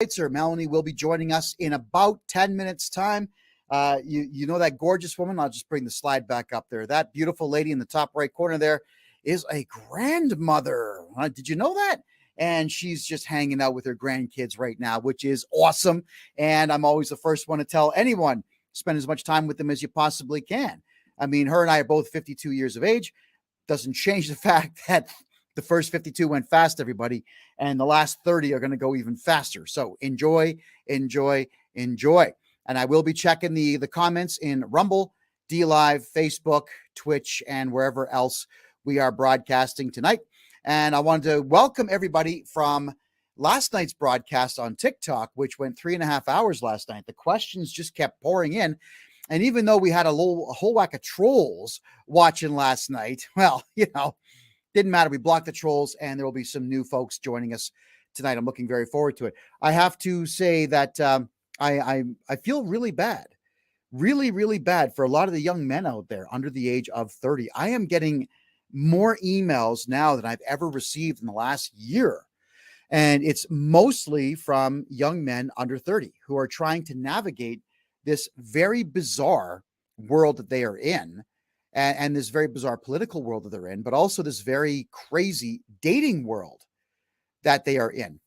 Sir Melanie will be joining us in about 10 minutes time. You know that gorgeous woman? I'll just bring the slide back up there. That beautiful lady in the top right corner there is a grandmother. Did you know that? And she's just hanging out with her grandkids right now, which is awesome. And I'm always the first one to tell anyone, spend as much time with them as you possibly can. I mean, her and I are both 52 years of age. Doesn't change the fact that the first 52 went fast, everybody, and the last 30 are going to go even faster. So enjoy, enjoy, enjoy. And I will be checking the comments in Rumble, DLive, Facebook, Twitch, and wherever else we are broadcasting tonight. And I wanted to welcome everybody from last night's broadcast on TikTok, which went 3.5 hours last night. The questions just kept pouring in. And even though we had a whole whack of trolls watching last night, well, didn't matter. We blocked the trolls, and there will be some new folks joining us tonight. I'm looking very forward to it. I have to say that I feel really bad, really, really bad for a lot of the young men out there under the age of 30. I am getting more emails now than I've ever received in the last year. And it's mostly from young men under 30 who are trying to navigate this very bizarre world that they are in. And this very bizarre political world that they're in, but also this very crazy dating world that they are in.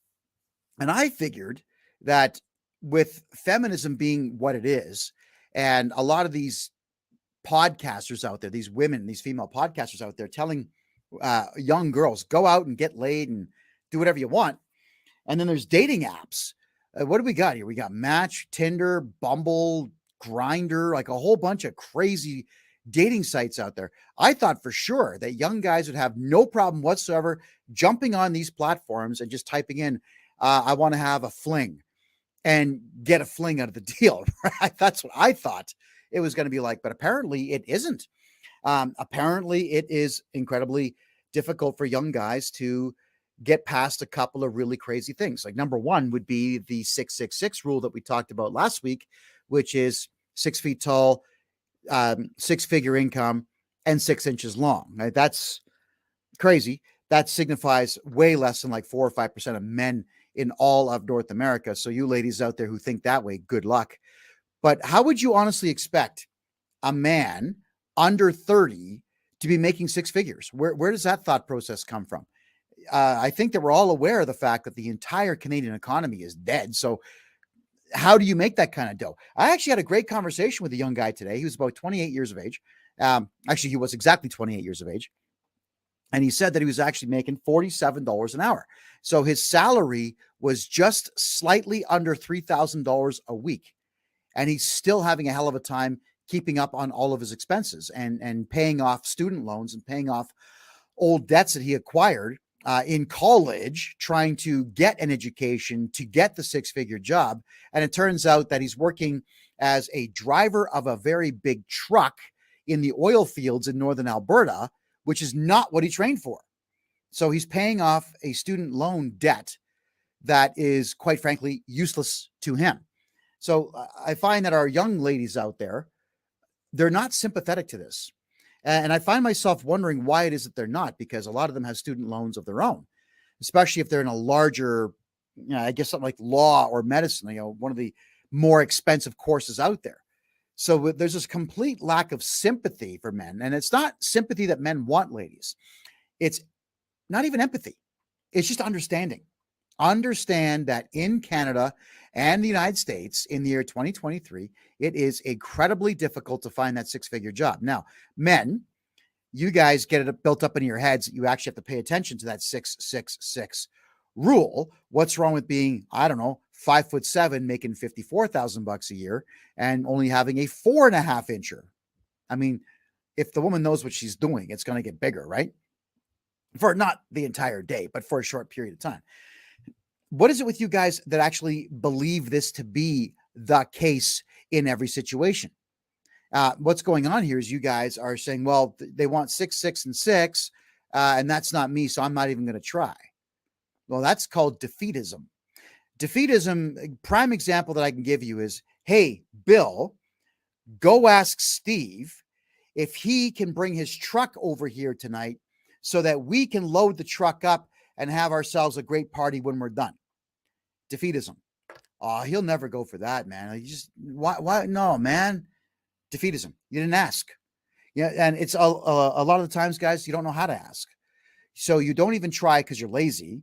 And I figured that with feminism being what it is, and a lot of these podcasters out there, these women, these female podcasters out there telling young girls, go out and get laid and do whatever you want. And then there's dating apps. What do we got here? We got Match, Tinder, Bumble, Grindr, like a whole bunch of crazy dating sites out there. I thought for sure that young guys would have no problem whatsoever jumping on these platforms and just typing in, I want to have a fling, and get a fling out of the deal. Right? That's what I thought it was going to be like, but apparently it isn't. Apparently it is incredibly difficult for young guys to get past a couple of really crazy things. Like number one would be the 666 rule that we talked about last week, which is 6 feet tall, 6-figure income, and 6 inches long. Right? That's crazy. That signifies way less than like 4 or 5% of men in all of North America. So you ladies out there who think that way, good luck. But how would you honestly expect a man under 30 to be making 6 figures? Where does that thought process come from? I think that we're all aware of the fact that the entire Canadian economy is dead. So how do you make that kind of dough? I actually had a great conversation with a young guy today. He was about 28 years of age. Actually, he was exactly 28 years of age. And he said that he was actually making $47 an hour. So his salary was just slightly under $3,000 a week. And he's still having a hell of a time keeping up on all of his expenses and paying off student loans and paying off old debts that he acquired in college, trying to get an education to get the 6-figure job. And it turns out that he's working as a driver of a very big truck in the oil fields in northern Alberta, which is not what he trained for. So he's paying off a student loan debt that is, quite frankly, useless to him. So I find that our young ladies out there, they're not sympathetic to this. And I find myself wondering why it is that they're not, because a lot of them have student loans of their own, especially if they're in a larger, I guess something like law or medicine, one of the more expensive courses out there. So there's this complete lack of sympathy for men. And it's not sympathy that men want, ladies. It's not even empathy. It's just understanding. Understand that in Canada and the United States in the year 2023, it is incredibly difficult to find that 6-figure job. Now, men, you guys get it built up in your heads that you actually have to pay attention to that 666 rule. What's wrong with being, 5'7", making $54,000 a year and only having a 4.5 incher? I mean, if the woman knows what she's doing, it's going to get bigger, right? For not the entire day, but for a short period of time. What is it with you guys that actually believe this to be the case in every situation? What's going on here is you guys are saying, well, they want 6, 6, and 6, and that's not me, so I'm not even going to try. Well, that's called defeatism. Defeatism, prime example that I can give you is, hey, Bill, go ask Steve if he can bring his truck over here tonight so that we can load the truck up and have ourselves a great party when we're done. Defeatism. Oh, he'll never go for that, man. You just why? No, man. Defeatism. You didn't ask. Yeah, and it's a lot of the times, guys, you don't know how to ask. So you don't even try because you're lazy,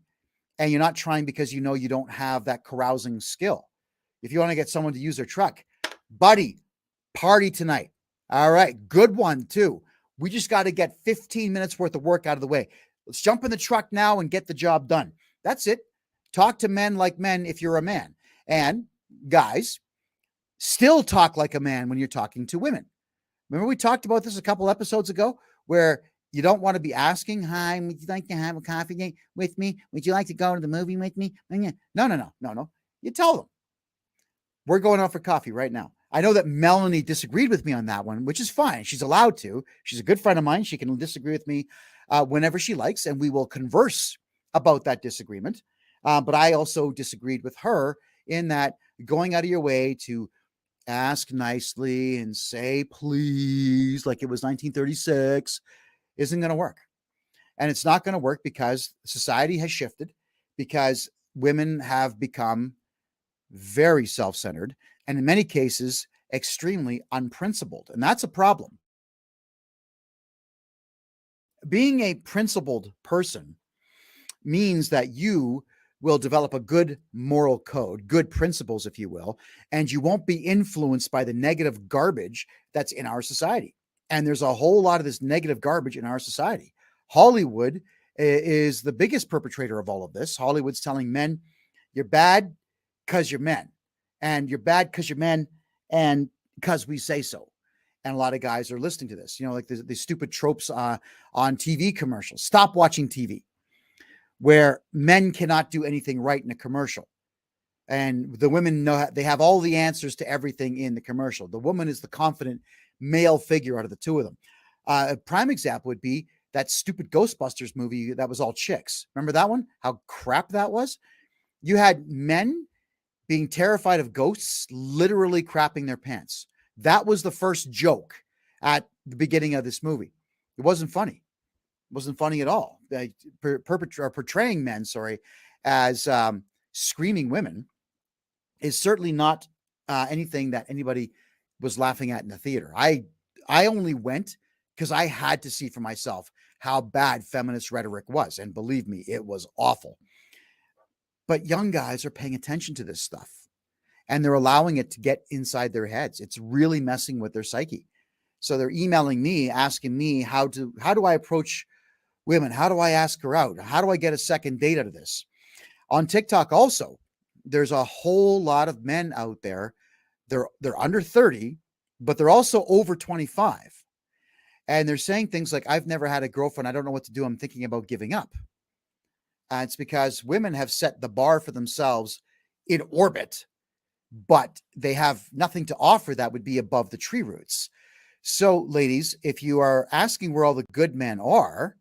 and you're not trying because you know you don't have that carousing skill. If you want to get someone to use their truck, buddy, party tonight. All right, good one too. We just got to get 15 minutes worth of work out of the way. Let's jump in the truck now and get the job done. That's it. Talk to men like men if you're a man. And guys, still talk like a man when you're talking to women. Remember we talked about this a couple episodes ago where you don't want to be asking, hi, would you like to have a coffee date with me? Would you like to go to the movie with me? No. You tell them. We're going out for coffee right now. I know that Melanie disagreed with me on that one, which is fine. She's allowed to. She's a good friend of mine. She can disagree with me whenever she likes, and we will converse about that disagreement. But I also disagreed with her in that going out of your way to ask nicely and say please like it was 1936 isn't going to work. And it's not going to work because society has shifted, because women have become very self-centered and in many cases extremely unprincipled. And that's a problem. Being a principled person means that you will develop a good moral code, good principles, if you will, and you won't be influenced by the negative garbage that's in our society. And there's a whole lot of this negative garbage in our society. Hollywood is the biggest perpetrator of all of this. Hollywood's telling men, you're bad because you're men, and you're bad because you're men, and because we say so. And a lot of guys are listening to this, like the stupid tropes on TV commercials. Stop watching TV, where men cannot do anything right in a commercial. And the women know they have all the answers to everything in the commercial. The woman is the confident male figure out of the two of them. A prime example would be that stupid Ghostbusters movie that was all chicks. Remember that one? How crap that was? You had men being terrified of ghosts, literally crapping their pants. That was the first joke at the beginning of this movie. It wasn't funny. It wasn't funny at all. Portraying men, as screaming women is certainly not anything that anybody was laughing at in the theater. I only went because I had to see for myself how bad feminist rhetoric was. And believe me, it was awful. But young guys are paying attention to this stuff, and they're allowing it to get inside their heads. It's really messing with their psyche. So they're emailing me, asking me how do I approach women? How do I ask her out? How do I get a second date out of this? On TikTok also, there's a whole lot of men out there. They're under 30, but they're also over 25. And they're saying things like, I've never had a girlfriend. I don't know what to do. I'm thinking about giving up. It's because women have set the bar for themselves in orbit, but they have nothing to offer that would be above the tree roots. So, ladies, if you are asking where all the good men are,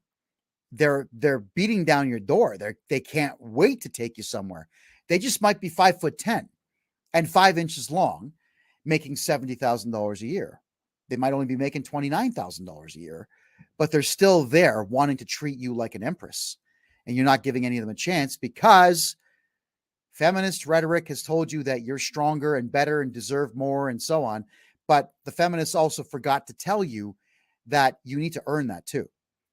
they're beating down your door. They can't wait to take you somewhere. They just might be 5'10" and 5 inches long, making $70,000 a year. They might only be making $29,000 a year, but they're still there wanting to treat you like an empress. And you're not giving any of them a chance because feminist rhetoric has told you that you're stronger and better and deserve more and so on. But the feminists also forgot to tell you that you need to earn that too.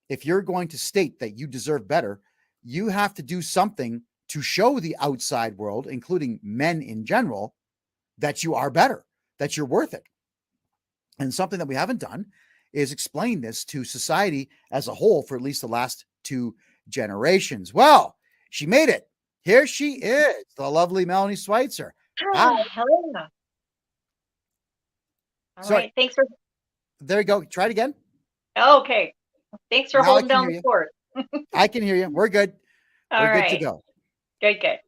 If you're going to state that you deserve better, you have to do something to show the outside world, including men in general, that you are better, that you're worth it. And something that we haven't done is explain this to society as a whole for at least the last 2 generations. Well, she made it. Here she is, the lovely Melanie Schweitzer. Hi. Hello. All right. Thanks for. There you go. Try it again. Okay. Thanks for holding down the fort. I can hear you. We're good. We're good to go. Good.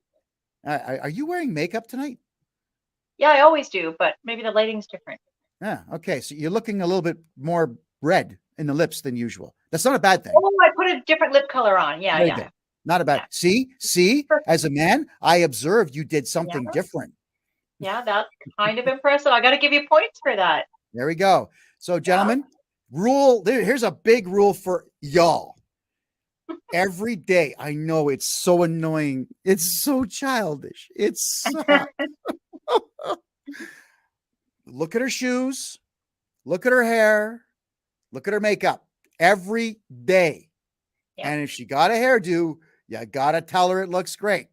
Are you wearing makeup tonight? Yeah, I always do, but maybe the lighting's different. Yeah. Okay. So you're looking a little bit more red in the lips than usual. That's not a bad thing. Oh, I put a different lip color on. Yeah. Good. Not a bad. Yeah. See, as a man, I observed you did something different. Yeah, that's kind of impressive. I got to give you points for that. There we go. So, gentlemen, here's a big rule for y'all. Every day, I know it's so annoying. It's so childish. It's look at her shoes, look at her hair, look at her makeup every day. Yeah. And if she got a hairdo, you got to tell her it looks great.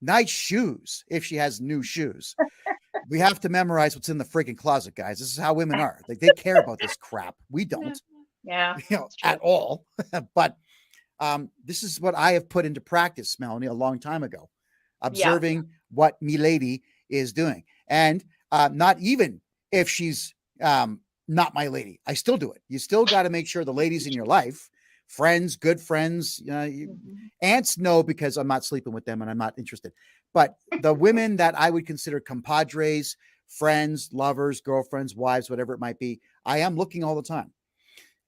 Nice shoes if she has new shoes. We have to memorize what's in the freaking closet, guys. This is how women are. Like, they care about this crap. We don't, Yeah. at all. But this is what I have put into practice, Melanie, a long time ago, observing what me lady is doing. And not even if she's not my lady, I still do it. You still got to make sure the ladies in your life, friends, good friends, aunts know, because I'm not sleeping with them and I'm not interested. But the women that I would consider compadres, friends, lovers, girlfriends, wives, whatever it might be, I am looking all the time.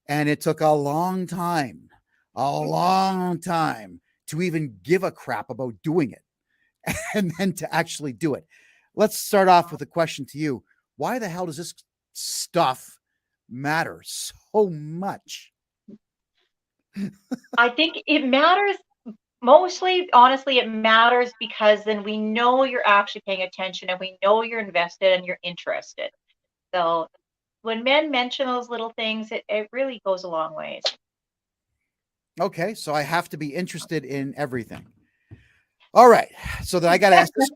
And it took a long time to even give a crap about doing it and then to actually do it. Let's start off with a question to you. Why the hell does this stuff matter so much? I think it matters mostly, honestly, it matters because then we know you're actually paying attention and we know you're invested and you're interested. So when men mention those little things, it really goes a long ways. Okay, so I have to be interested in everything. All right, so then I got to ask this.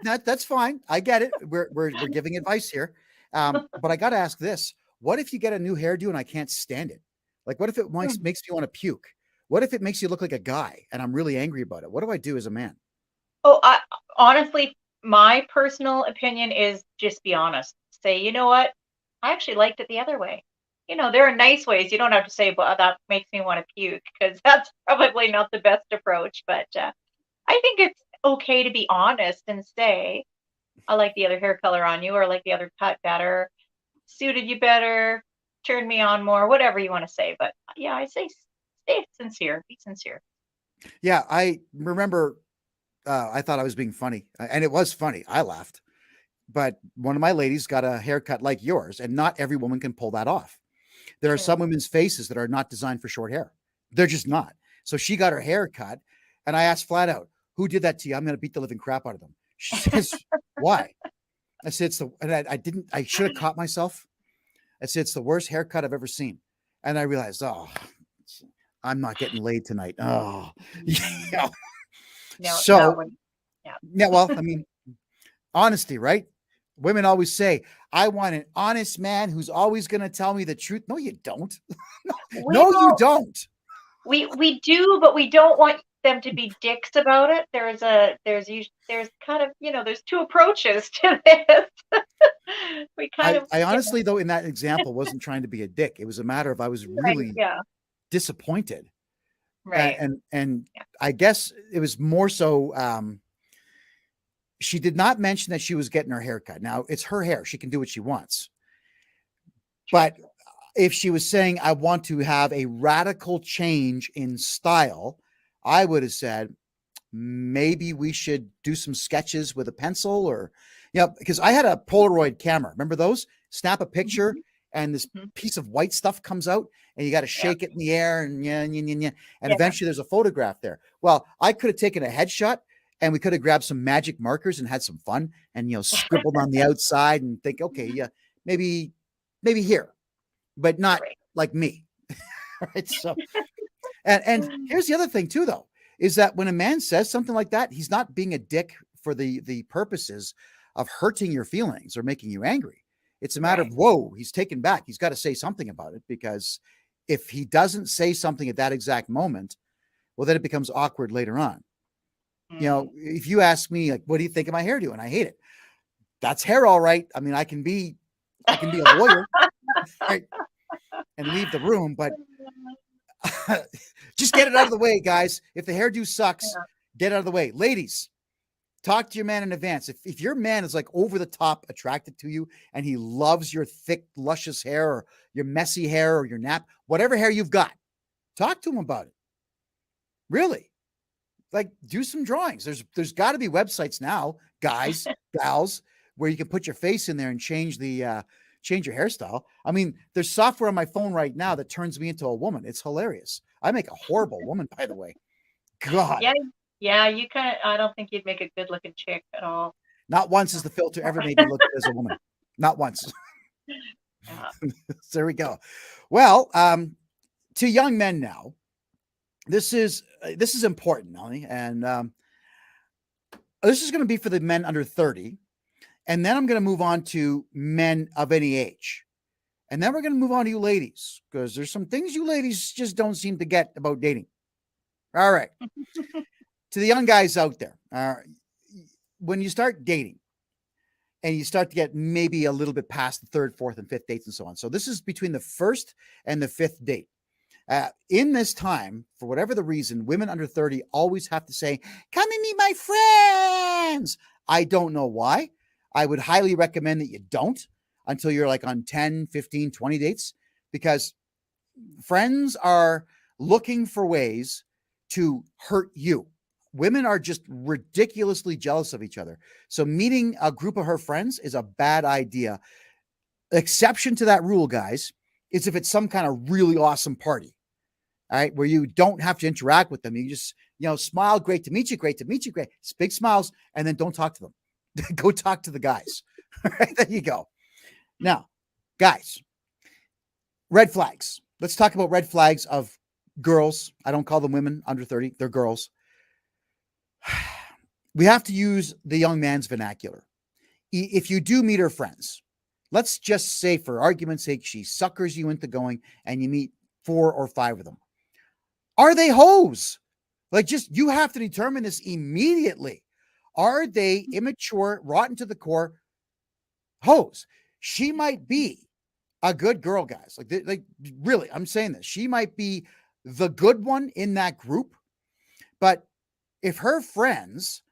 That's fine. I get it. We're giving advice here, but I got to ask this: what if you get a new hairdo and I can't stand it? Like, what if it makes me want to puke? What if it makes you look like a guy and I'm really angry about it? What do I do as a man? Oh, honestly, my personal opinion is just be honest. Say, you know what? I actually liked it the other way. There are nice ways. You don't have to say, well, that makes me want to puke, because that's probably not the best approach. But I think it's okay to be honest and say, I like the other hair color on you, or I like the other cut better, suited you better, turned me on more, whatever you want to say. But yeah, I say stay sincere, be sincere. Yeah, I remember I thought I was being funny, and it was funny. I laughed. But one of my ladies got a haircut like yours, and not every woman can pull that off. There are some women's faces that are not designed for short hair. They're just not. So she got her hair cut, and I asked flat out, "Who did that to you? I'm going to beat the living crap out of them." She says, "Why?" I said, I should have caught myself. I said, "It's the worst haircut I've ever seen." And I realized, oh, I'm not getting laid tonight. Oh, yeah. So, yeah, well, I mean, honesty, right? Women always say, I want an honest man who's always going to tell me the truth. No, you don't. No, you don't. We do, but we don't want them to be dicks about it. There's kind of, there's two approaches to this. I honestly, though, in that example, wasn't trying to be a dick. It was a matter of I was really disappointed. Right. And I guess it was more so, she did not mention that she was getting her hair cut. Now, it's her hair. She can do what she wants. But if she was saying, I want to have a radical change in style, I would have said, maybe we should do some sketches with a pencil, or, because I had a Polaroid camera. Remember those? Snap a picture and this piece of white stuff comes out and you got to shake it in the air and eventually there's a photograph there. Well, I could have taken a headshot and we could have grabbed some magic markers and had some fun and, scribbled on the outside and think, okay, yeah, maybe here, but not like me. Right. So, and here's the other thing too, though, is that when a man says something like that, he's not being a dick for the purposes of hurting your feelings or making you angry. It's a matter of, whoa, he's taken back. He's got to say something about it, because if he doesn't say something at that exact moment, well, then it becomes awkward later on. If you ask me, like, what do you think of my hairdo? And I hate it. That's hair. All right. I mean, I can be a lawyer, right, and leave the room, but just get it out of the way, guys. If the hairdo sucks, get it out of the way. Ladies, talk to your man in advance. If your man is like over the top attracted to you and he loves your thick, luscious hair or your messy hair or your nap, whatever hair you've got, talk to him about it. Really. Like, do some drawings. There's got to be websites now, guys, gals, where you can put your face in there and change your hairstyle. I mean, there's software on my phone right now that turns me into a woman. It's hilarious. I make a horrible woman, by the way. God. Yeah, you I don't think you'd make a good looking chick at all. Not once has the filter ever made me look as a woman. Not once. Yeah. So there we go. Well, to young men now, this is important, Melanie, and this is going to be for the men under 30, and then I'm going to move on to men of any age, and then we're going to move on to you ladies because there's some things you ladies just don't seem to get about dating. All right, to the young guys out there, when you start dating and you start to get maybe a little bit past the third, fourth, and fifth dates and so on. So this is between the first and the fifth date. In this time, for whatever the reason, women under 30 always have to say, come and meet my friends. I don't know why. I would highly recommend that you don't until you're like on 10, 15, 20 dates, because friends are looking for ways to hurt you. Women are just ridiculously jealous of each other. So meeting a group of her friends is a bad idea. Exception to that rule, guys, is if it's some kind of really awesome party. All right, where you don't have to interact with them. You just, smile, great to meet you, great. It's big smiles, and then don't talk to them. Go talk to the guys. All right, there you go. Now, guys, red flags. Let's talk about red flags of girls. I don't call them women under 30. They're girls. We have to use the young man's vernacular. If you do meet her friends, let's just say for argument's sake, she suckers you into going and you meet 4 or 5 of them. Are they hoes? You have to determine this immediately. Are they immature, rotten to the core hoes? She might be a good girl, guys. Really, I'm saying this. She might be the good one in that group. But if her friends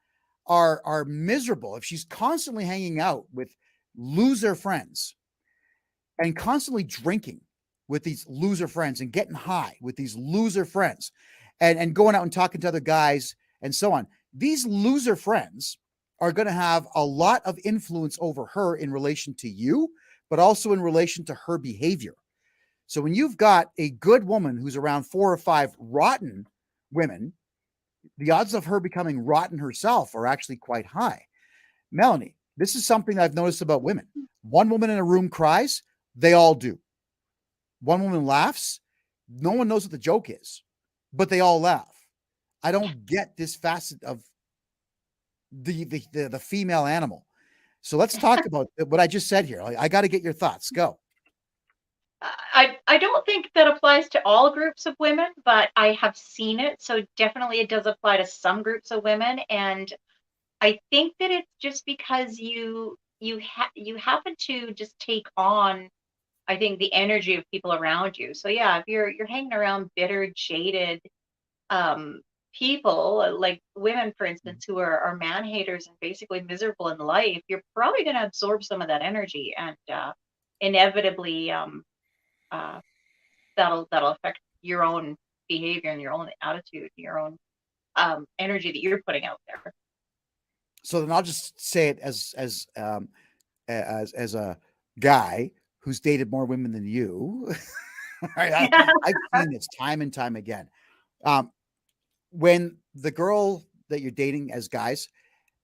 are miserable, if she's constantly hanging out with loser friends and constantly drinking with these loser friends and getting high with these loser friends and going out and talking to other guys and so on, these loser friends are going to have a lot of influence over her in relation to you, but also in relation to her behavior. So when you've got a good woman who's around 4 or 5 rotten women, the odds of her becoming rotten herself are actually quite high. Melanie, this is something I've noticed about women. One woman in a room cries, they all do. One woman laughs, no one knows what the joke is, but they all laugh. I don't get this facet of the female animal. So let's talk about what I just said here. I got to get your thoughts. Go. I don't think that applies to all groups of women, but I have seen it. So definitely it does apply to some groups of women. And I think that it's just because you happen to just take on, I think, the energy of people around you. So yeah, if you're hanging around bitter, jaded people, like women, for instance, who are man haters and basically miserable in life, you're probably going to absorb some of that energy, and inevitably uh, that'll affect your own behavior and your own attitude, your own energy that you're putting out there. So then I'll just say it as a guy who's dated more women than you. I've seen this time and time again. When the girl that you're dating as guys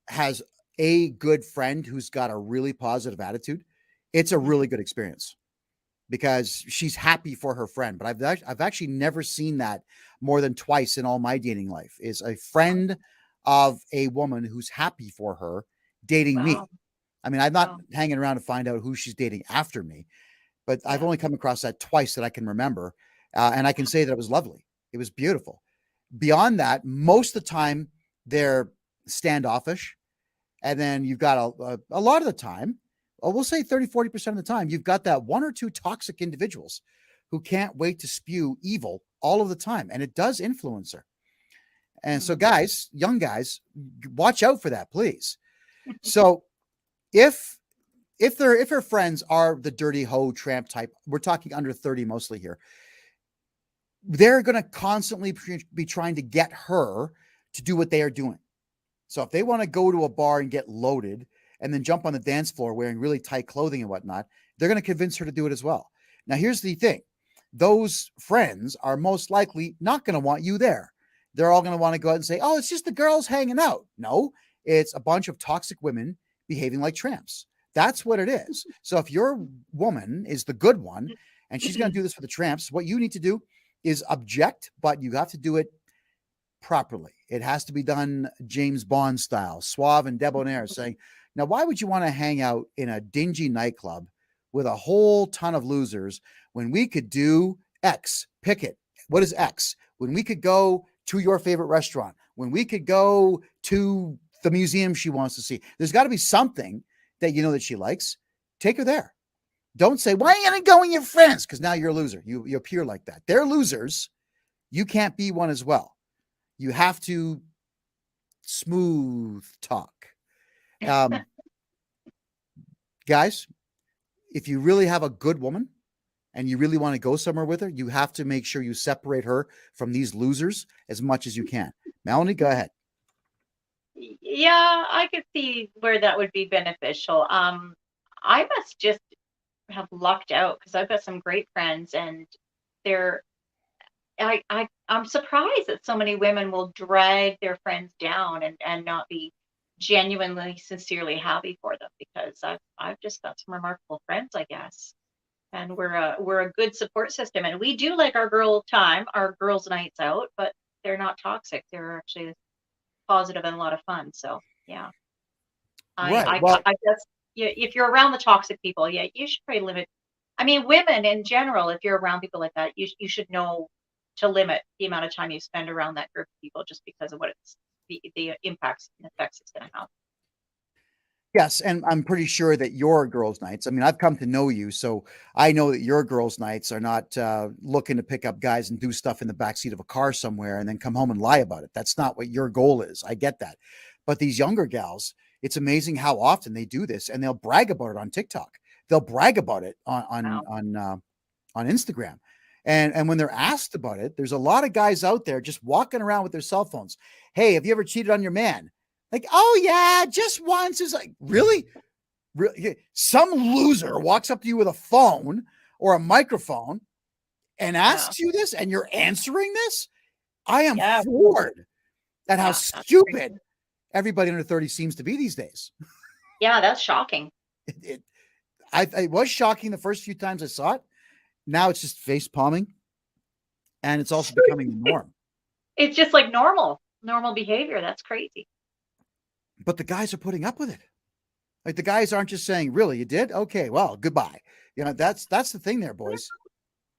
has a good friend who's got a really positive attitude, it's a really good experience because she's happy for her friend. But I've actually never seen that more than twice in all my dating life, is a friend of a woman who's happy for her dating me. I mean, I'm not hanging around to find out who she's dating after me, but I've only come across that twice that I can remember. And I can say that it was lovely. It was beautiful. Beyond that, most of the time they're standoffish. And then you've got a lot of the time, we'll say 30, 40% of the time, you've got that 1 or 2 toxic individuals who can't wait to spew evil all of the time. And it does influence her. And so guys, young guys, watch out for that, please. So if her friends are the dirty hoe tramp type, we're talking under 30 mostly here, they're going to constantly be trying to get her to do what they are doing. So if they want to go to a bar and get loaded and then jump on the dance floor wearing really tight clothing and whatnot, they're going to convince her to do it as well. Now, here's the thing. Those friends are most likely not going to want you there. They're all going to want to go out and say, oh, it's just the girls hanging out. No, it's a bunch of toxic women behaving like tramps. That's what it is. So if your woman is the good one and she's going to do this for the tramps, what you need to do is object, but you have to do it properly. It has to be done James Bond style, suave and debonair, saying, now, why would you want to hang out in a dingy nightclub with a whole ton of losers when we could do X? Pick it. What is X? When we could go to your favorite restaurant, when we could go to the museum she wants to see. There's got to be something that you know that she likes. Take her there. Don't say, why are you going to go with your friends? Because now you're a loser. You appear like that. They're losers. You can't be one as well. You have to smooth talk. Guys, if you really have a good woman and you really want to go somewhere with her, you have to make sure you separate her from these losers as much as you can. Melanie, go ahead. Yeah, I could see where that would be beneficial. I must just have lucked out because I've got some great friends, and they're I'm surprised that so many women will drag their friends down and not be genuinely, sincerely happy for them, because I've just got some remarkable friends, I guess. And we're a good support system, and we do like our girls' nights out, but they're not toxic. They're actually positive and a lot of fun. So yeah, Right. Well, I guess, yeah, if you're around the toxic people, yeah, you should probably limit. I mean, women in general, if you're around people like that, you should know to limit the amount of time you spend around that group of people, just because of what the impacts and effects it's going to have. yes, and I'm pretty sure that your girls' nights, I mean, I've come to know you, so I know that your girls' nights are not looking to pick up guys and do stuff in the backseat of a car somewhere and then come home and lie about it. That's not what your goal is. I get that. But these younger gals, it's amazing how often they do this, and they'll brag about it on TikTok. They'll brag about it Wow. on Instagram. And when they're asked about it, there's a lot of guys out there just walking around with their cell phones. Hey, have you ever cheated on your man? Like, oh yeah, just once. Is like, really? Really? Some loser walks up to you with a phone or a microphone and Yeah. asks you this, and you're answering this? I am Yeah. floored at how Yeah. That's stupid crazy. everybody under 30 seems to be these days. Yeah, that's shocking. It, it was shocking the first few times I saw it. Now it's just face palming, and it's also becoming the norm. It's just like normal behavior. That's crazy. But the guys are putting up with it. Like, the guys aren't just saying, "Really, you did? Okay, well, goodbye." You know, that's the thing there, boys.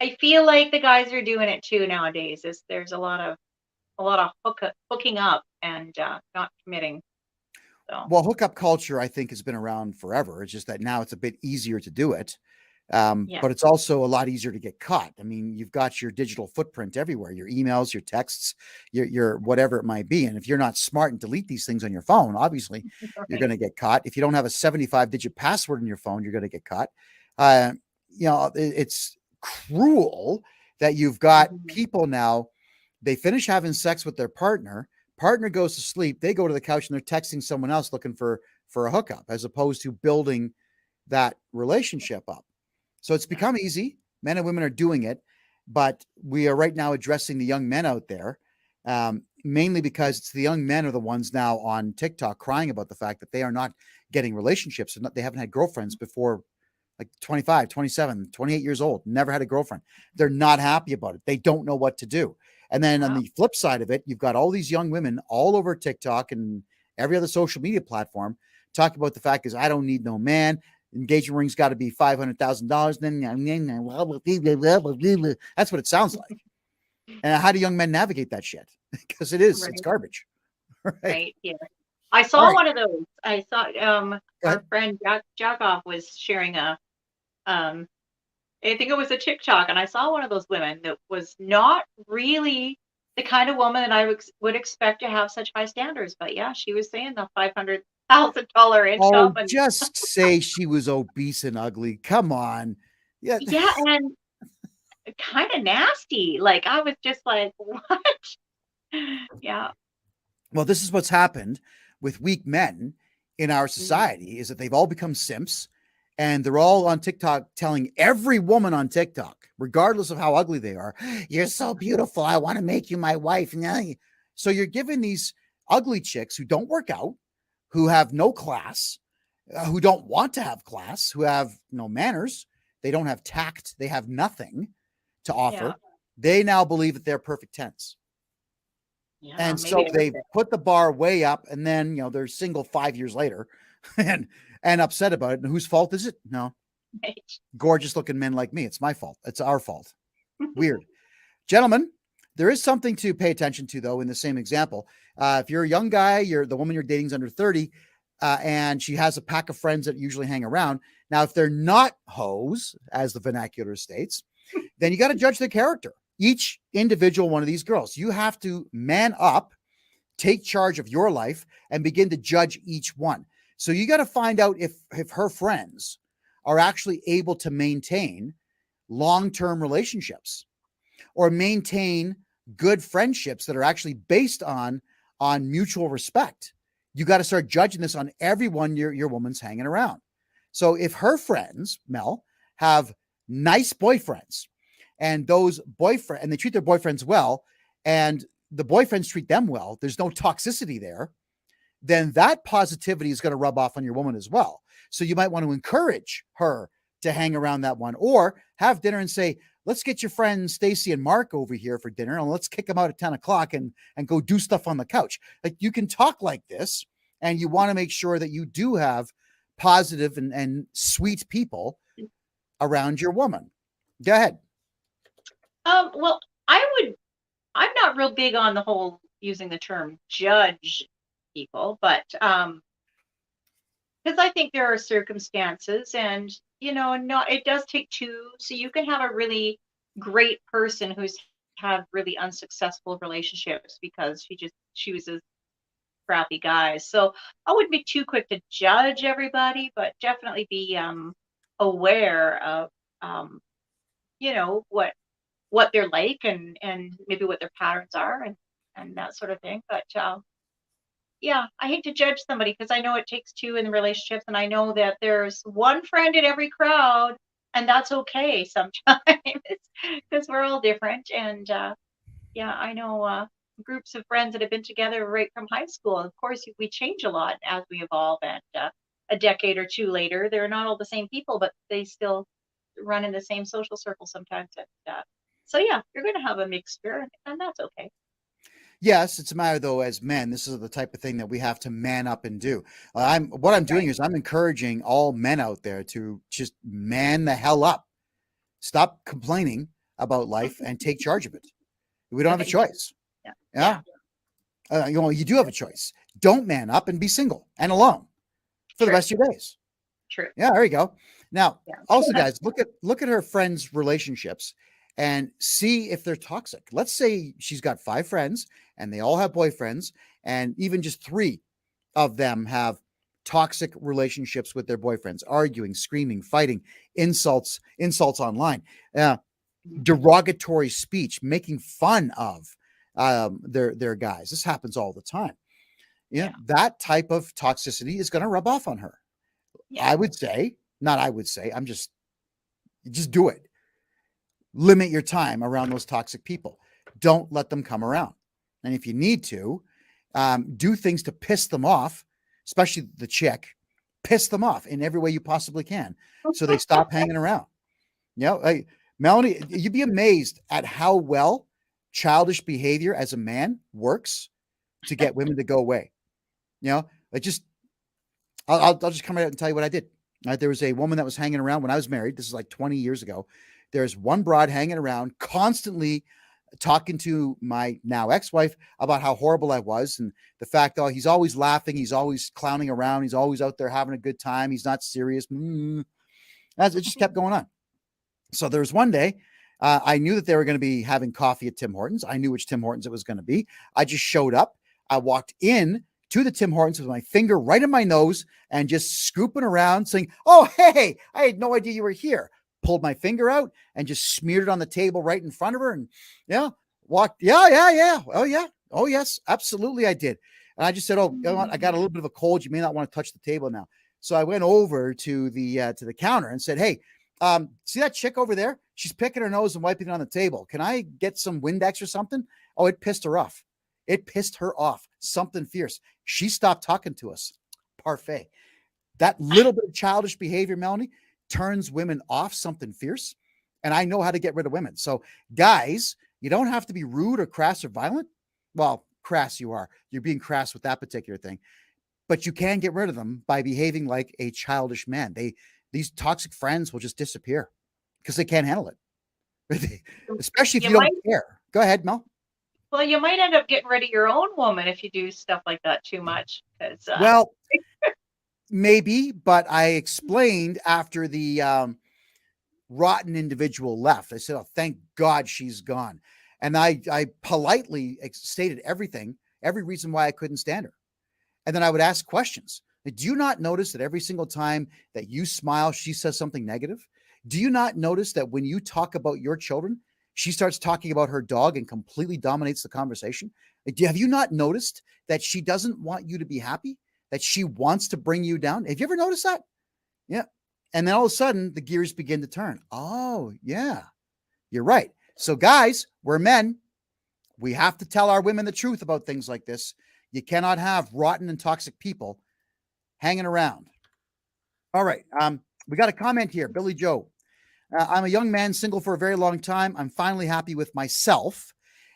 I feel like the guys are doing it too nowadays. There's a lot of hooking up and not committing. So Well, hookup culture, I think, has been around forever. It's just that now it's a bit easier to do it. yeah. But it's also a lot easier to get caught. I mean, you've got your digital footprint everywhere, your emails, your texts, your whatever it might be. And if you're not smart and delete these things on your phone, obviously you're Right. going to get caught. If you don't have a 75-digit password in your phone, you're going to get caught. Uh, it's cruel that you've got Mhm. people now, they finish having sex with their partner goes to sleep, they go to the couch and they're texting someone else looking for a hookup, as opposed to building that relationship up. So it's Yeah. become easy. Men and women are doing it, but we are right now addressing the young men out there, mainly because it's the young men are the ones now on TikTok crying about the fact that they are not getting relationships, and they haven't had girlfriends before, like 25, 27, 28 years old, never had a girlfriend. They're not happy about it. They don't know what to do. And then on Yeah. the flip side of it, you've got all these young women all over TikTok and every other social media platform talking about the fact is, I don't need no man. Engagement ring's got to be $500,000. That's what it sounds like. And how do young men navigate that shit? Because it's Right. garbage. Right. Right. Yeah. I All saw right. one of those. I saw Go ahead. our friend Jakob was sharing a um I think it was a TikTok, and I saw one of those women that was not really the kind of woman that I would expect to have such high standards. But yeah, she was saying the $500,000 income, Oh, and just say she was obese and ugly. Come on. Yeah. yeah, and kind of nasty. Like I was just like, what? Yeah. Well, this is what's happened with weak men in our Mhm. society, is that they've all become simps, and they're all on TikTok telling every woman on TikTok, regardless of how ugly they are, you're so beautiful. I want to make you my wife. So you're giving these ugly chicks who don't work out, who have no class, who don't want to have class, who have no manners, they don't have tact, they have nothing to Yeah. offer. They now believe that they're perfect 10s. Yeah. And so Maybe that's they it. put the bar way up, and then they're single 5 years later and upset about it. And whose fault is it? No, Right. gorgeous looking men like me. It's my fault. It's our fault. Weird. Gentlemen, there is something to pay attention to, though, in the same example. If you're a young guy, the woman you're dating is under 30, and she has a pack of friends that usually hang around. Now, if they're not hoes, as the vernacular states, then you got to judge their character. Each individual one of these girls, you have to man up, take charge of your life, and begin to judge each one. So you got to find out if her friends are actually able to maintain long-term relationships or maintain good friendships that are actually based on mutual respect. You got to start judging this on everyone your woman's hanging around. So if her friends, Mel, have nice boyfriends, and they treat their boyfriends well, and the boyfriends treat them well, there's no toxicity there, then that positivity is going to rub off on your woman as well. So you might want to encourage her to hang around that one, or have dinner and say, let's get your friends Stacy and Mark over here for dinner, and let's kick them out at 10 o'clock and go do stuff on the couch. Like, you can talk like this, and you want to make sure that you do have positive and sweet people around your woman. Go ahead. Well, I'm not real big on the whole using the term judge people, but because I think there are circumstances, and not it does take two. So you can have a really great person who's had really unsuccessful relationships because she was a crappy guy. So I wouldn't be too quick to judge everybody, but definitely be aware of what they're like, and maybe what their patterns are, and that sort of thing. But yeah, I hate to judge somebody because I know it takes two in relationships, and I know that there's one friend in every crowd, and that's okay sometimes because we're all different. And yeah, I know groups of friends that have been together right from high school. Of course, we change a lot as we evolve, and a decade or two later, they're not all the same people, but they still run in the same social circle sometimes. And so yeah, you're going to have a mixed spirit, and that's okay. Yes, it's a matter, though, as men, this is the type of thing that we have to man up and do. What I'm doing Right. is I'm encouraging all men out there to just man the hell up. Stop complaining about life and take charge of it. We don't have a Right. choice. Yeah. Yeah. Yeah. You do have a choice. Don't man up and be single and alone for the True. rest of your days. True. Yeah, there you go. Now, Yeah. also, guys, look at her friends' relationships and see if they're toxic. Let's say she's got 5 friends and they all have boyfriends, and even just 3 of them have toxic relationships with their boyfriends, arguing, screaming, fighting, insults online, derogatory speech, making fun of their guys. This happens all the time. Yeah. That type of toxicity is going to rub off on her. Yeah. I would say, not I would say, just do it. Limit your time around those toxic people. Don't let them come around. And if you need to, do things to piss them off, especially the chick. Piss them off in every way you possibly can, so they stop hanging around. Melanie, you'd be amazed at how well childish behavior as a man works to get women to go away. I'll just come right out and tell you what I did. There was a woman that was hanging around when I was married. This is like 20 years ago. There's one broad hanging around, constantly talking to my now ex-wife about how horrible I was, and the fact that he's always laughing, he's always clowning around, he's always out there having a good time, he's not serious. As it just kept going on. So there was one day, I knew that they were going to be having coffee at Tim Hortons. I knew which Tim Hortons it was going to be. I just showed up. I walked in to the Tim Hortons with my finger right in my nose and just scooping around saying, "Oh, hey, I had no idea you were here." Pulled my finger out and just smeared it on the table right in front of her, and walked. Yeah. Oh, yes, absolutely, I did. And I just said, "Oh, you know what? I got a little bit of a cold. You may not want to touch the table now." So I went over to the counter and said, "Hey, see that chick over there? She's picking her nose and wiping it on the table. Can I get some Windex or something?" Oh, it pissed her off. It pissed her off. Something fierce. She stopped talking to us. Parfait. That little bit of childish behavior, Melanie, turns women off something fierce. And I know how to get rid of women. So, guys, you don't have to be rude or crass or violent. Well, crass you are. You're being crass with that particular thing. But you can get rid of them by behaving like a childish man. These toxic friends will just disappear because they can't handle it. Especially if you don't care. Go ahead, Mel. Well, you might end up getting rid of your own woman if you do stuff like that too much. Because Well, maybe, but I explained after the rotten individual left. I said, "Oh, thank God she's gone," and I politely stated every reason why I couldn't stand her, and then I would ask questions. Do you not notice that every single time that you smile, she says something negative? Do you not notice that when you talk about your children, she starts talking about her dog and completely dominates the conversation? Have you not noticed that she doesn't want you to be happy? That she wants to bring you down? Have you ever noticed that? Yeah. And then all of a sudden, the gears begin to turn. Oh, yeah, you're right. So, guys, we're men. We have to tell our women the truth about things like this. You cannot have rotten and toxic people hanging around. All right. We got a comment here. Billy Joe. I'm a young man, single for a very long time. I'm finally happy with myself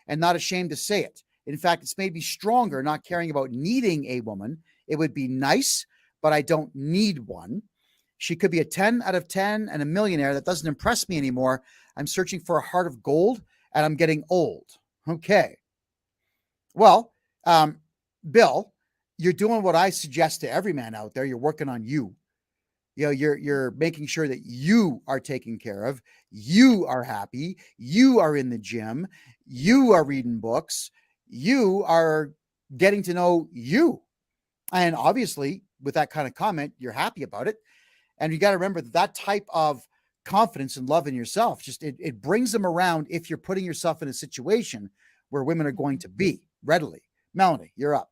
and not ashamed to say it. In fact, it's made me stronger, not caring about needing a woman. It would be nice, but I don't need one. She could be a 10 out of 10 and a millionaire. That doesn't impress me anymore. I'm searching for a heart of gold and I'm getting old. Okay. Well, Bill, you're doing what I suggest to every man out there. You're working on you. You know, you're making sure that you are taken care of. You are happy. You are in the gym. You are reading books. You are getting to know you. And obviously, with that kind of comment, you're happy about it. And you got to remember that type of confidence and love in yourself, just it brings them around if you're putting yourself in a situation where women are going to be readily. Melanie, you're up.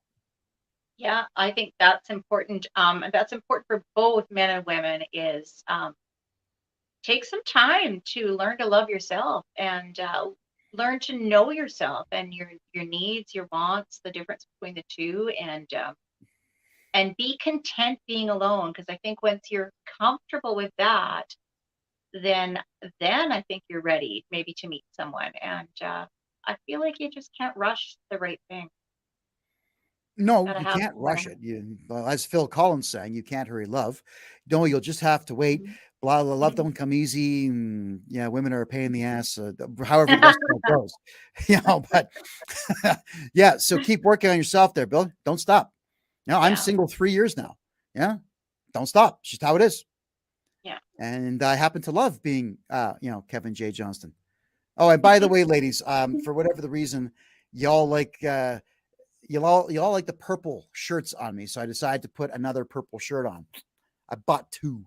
Yeah, I think that's important. And that's important for both men and women is take some time to learn to love yourself and learn to know yourself and your needs, your wants, the difference between the two, and be content being alone. Because I think once you're comfortable with that, then I think you're ready maybe to meet someone. And I feel like you just can't rush the right thing. No, Gotta you have can't some rush time. it. As Phil Collins sang, you can't hurry love. No, you'll just have to wait. Mhm. Blah, blah, love Mhm. don't come easy. Yeah, women are a pain in the ass. However, the rest of it goes, but yeah. So keep working on yourself there, Bill. Don't stop. I'm Yeah, single 3 years now. Yeah, don't stop. It's just how it is. yeah. And I happen to love being, Kevin J. Johnston. Oh, and by the way, ladies, for whatever the reason, y'all like. You all like the purple shirts on me, so I decided to put another purple shirt on. I bought two.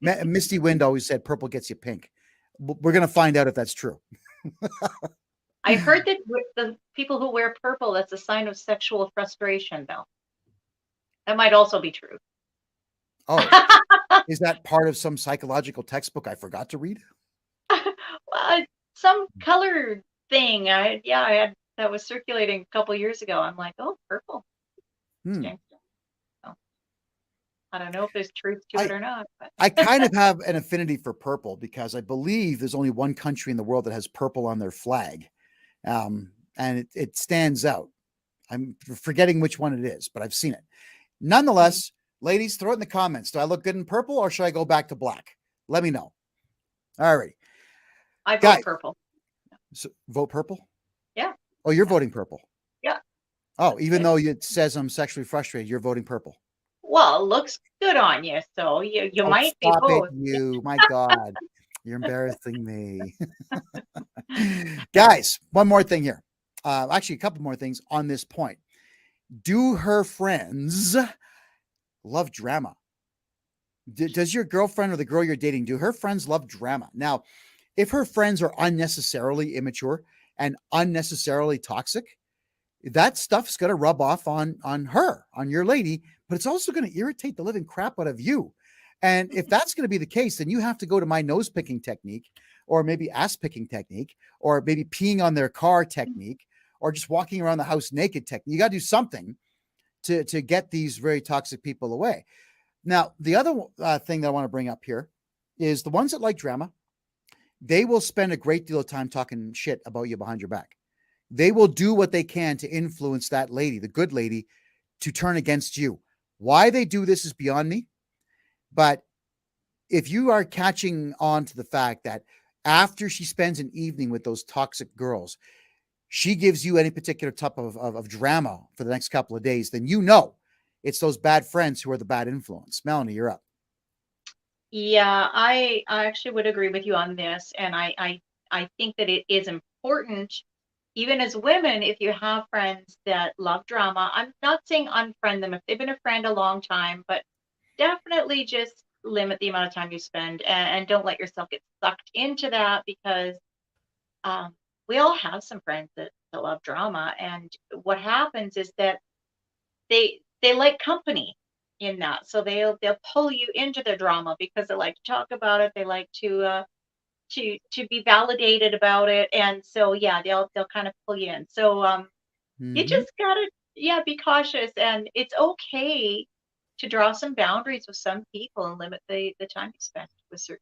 Misty Wind always said purple gets you pink. We're gonna find out if that's true. I heard that the people who wear purple, that's a sign of sexual frustration, though. That might also be true. Oh, is that part of some psychological textbook I forgot to read? Well, some color thing. I had that was circulating a couple years ago. I'm like, oh, purple. Hmm. Interesting. So, I don't know if there's truth to it I or not, I but kind of have an affinity for purple because I believe there's only one country in the world that has purple on their flag, and it stands out. I'm forgetting which one it is, but I've seen it. Nonetheless, ladies, throw it in the comments. Do I look good in purple or should I go back to black? Let me know. All right. I Guys, vote purple. so vote purple? Yeah, Oh, you're yeah, voting purple. yeah. Oh, That's even good. though it says I'm sexually frustrated, you're voting purple. Well, it looks good on you, so you Oh, might be stop it, both. you. My God. You're embarrassing me. Guys, one more thing here. Actually, a couple more things on this point. Do her friends love drama? Does your girlfriend or the girl you're dating, do her friends love drama? Now, if her friends are unnecessarily immature and unnecessarily toxic, that stuff's going to rub off on her, on your lady, but it's also going to irritate the living crap out of you. And if that's going to be the case, then you have to go to my nose picking technique, or maybe ass picking technique, or maybe peeing on their car technique, or just walking around the house naked technique. You got to do something to get these very toxic people away. Now, the other thing that I want to bring up here is the ones that like drama, they will spend a great deal of time talking shit about you behind your back. They will do what they can to influence that lady, the good lady, to turn against you. Why they do this is beyond me. But if you are catching on to the fact that after she spends an evening with those toxic girls, she gives you any particular type of drama for the next couple of days, then you know it's those bad friends who are the bad influence. Melanie, you're up. Yeah, I actually would agree with you on this, and I think that it is important, even as women, if you have friends that love drama. I'm not saying unfriend them if they've been a friend a long time, but definitely just limit the amount of time you spend, and don't let yourself get sucked into that, because um, we all have some friends that love drama, and what happens is that they like company in that, so they'll pull you into their drama because they like to talk about it. They like to be validated about it, and so yeah, they'll kind of pull you in. So you Mm-hmm. just gotta, yeah, be cautious, and it's okay to draw some boundaries with some people and limit the time you spend with certain.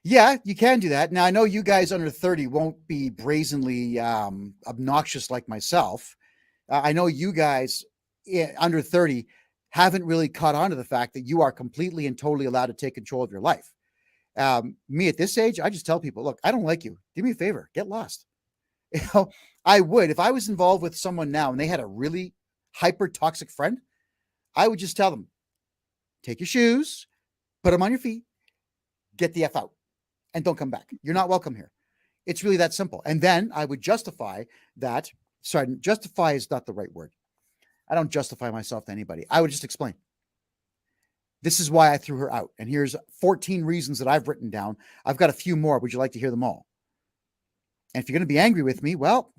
Yeah, you can do that. Now, I know you guys under 30 won't be brazenly obnoxious like myself. I know you guys under 30 haven't really caught on to the fact that you are completely and totally allowed to take control of your life. Me at this age, I just tell people, look, I don't like you. Do me a favor, get lost. You know, I would, if I was involved with someone now and they had a really hyper toxic friend, I would just tell them, take your shoes, put them on your feet, get the F out, and don't come back. You're not welcome here. It's really that simple. And then I would justify that. Sorry, justify is not the right word. I don't justify myself to anybody. I would just explain. This is why I threw her out. And here's 14 reasons that I've written down. I've got a few more. Would you like to hear them all? And if you're going to be angry with me, well,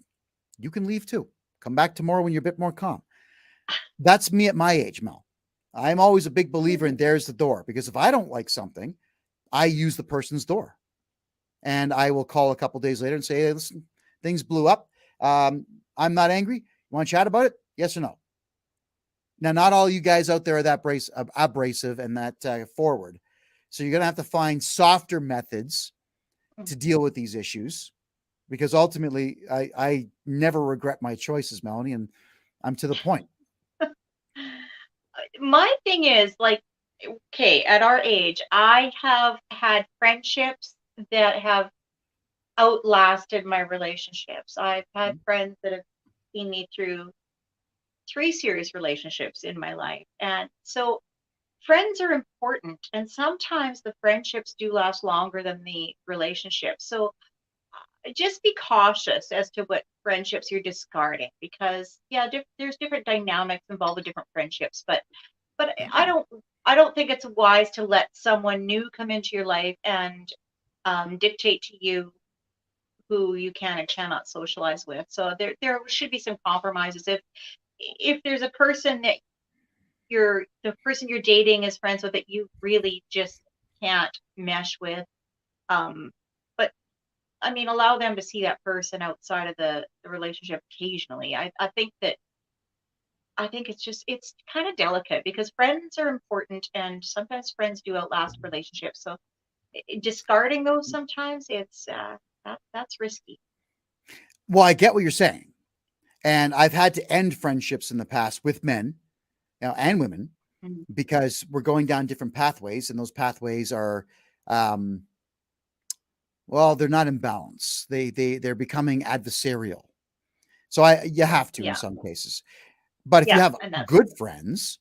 you can leave too. Come back tomorrow when you're a bit more calm. That's me at my age, Mel. I'm always a big believer in there's the door, because if I don't like something, I use the person's door. And I will call a couple days later and say, hey, listen, things blew up. I'm not angry. You want to chat about it? Yes or no? Now, not all you guys out there are that abrasive and that forward. So you're going to have to find softer methods to deal with these issues, because ultimately I never regret my choices, Melanie, and I'm to the point. My thing is, like, okay, at our age, I have had friendships that have outlasted my relationships. I've had friends that have seen me through three serious relationships in my life. And so friends are important, and sometimes the friendships do last longer than the relationships. So just be cautious as to what friendships you're discarding, because yeah, there's different dynamics involved with different friendships, but I don't think it's wise to let someone new come into your life and dictate to you who you can and cannot socialize with. So there should be some compromises. If there's a person that the person you're dating is friends with that you really just can't mesh with, but I mean, allow them to see that person outside of the relationship occasionally. I think it's kind of delicate, because friends are important, and sometimes friends do outlast relationships. So discarding those sometimes, it's that's risky. Well, I get what you're saying. And I've had to end friendships in the past with men, and women, Mhm. because we're going down different pathways, and those pathways are, um, well, they're not in balance. They're becoming adversarial. So you have to in Yeah, some cases. But if you yeah, have and that's good friends,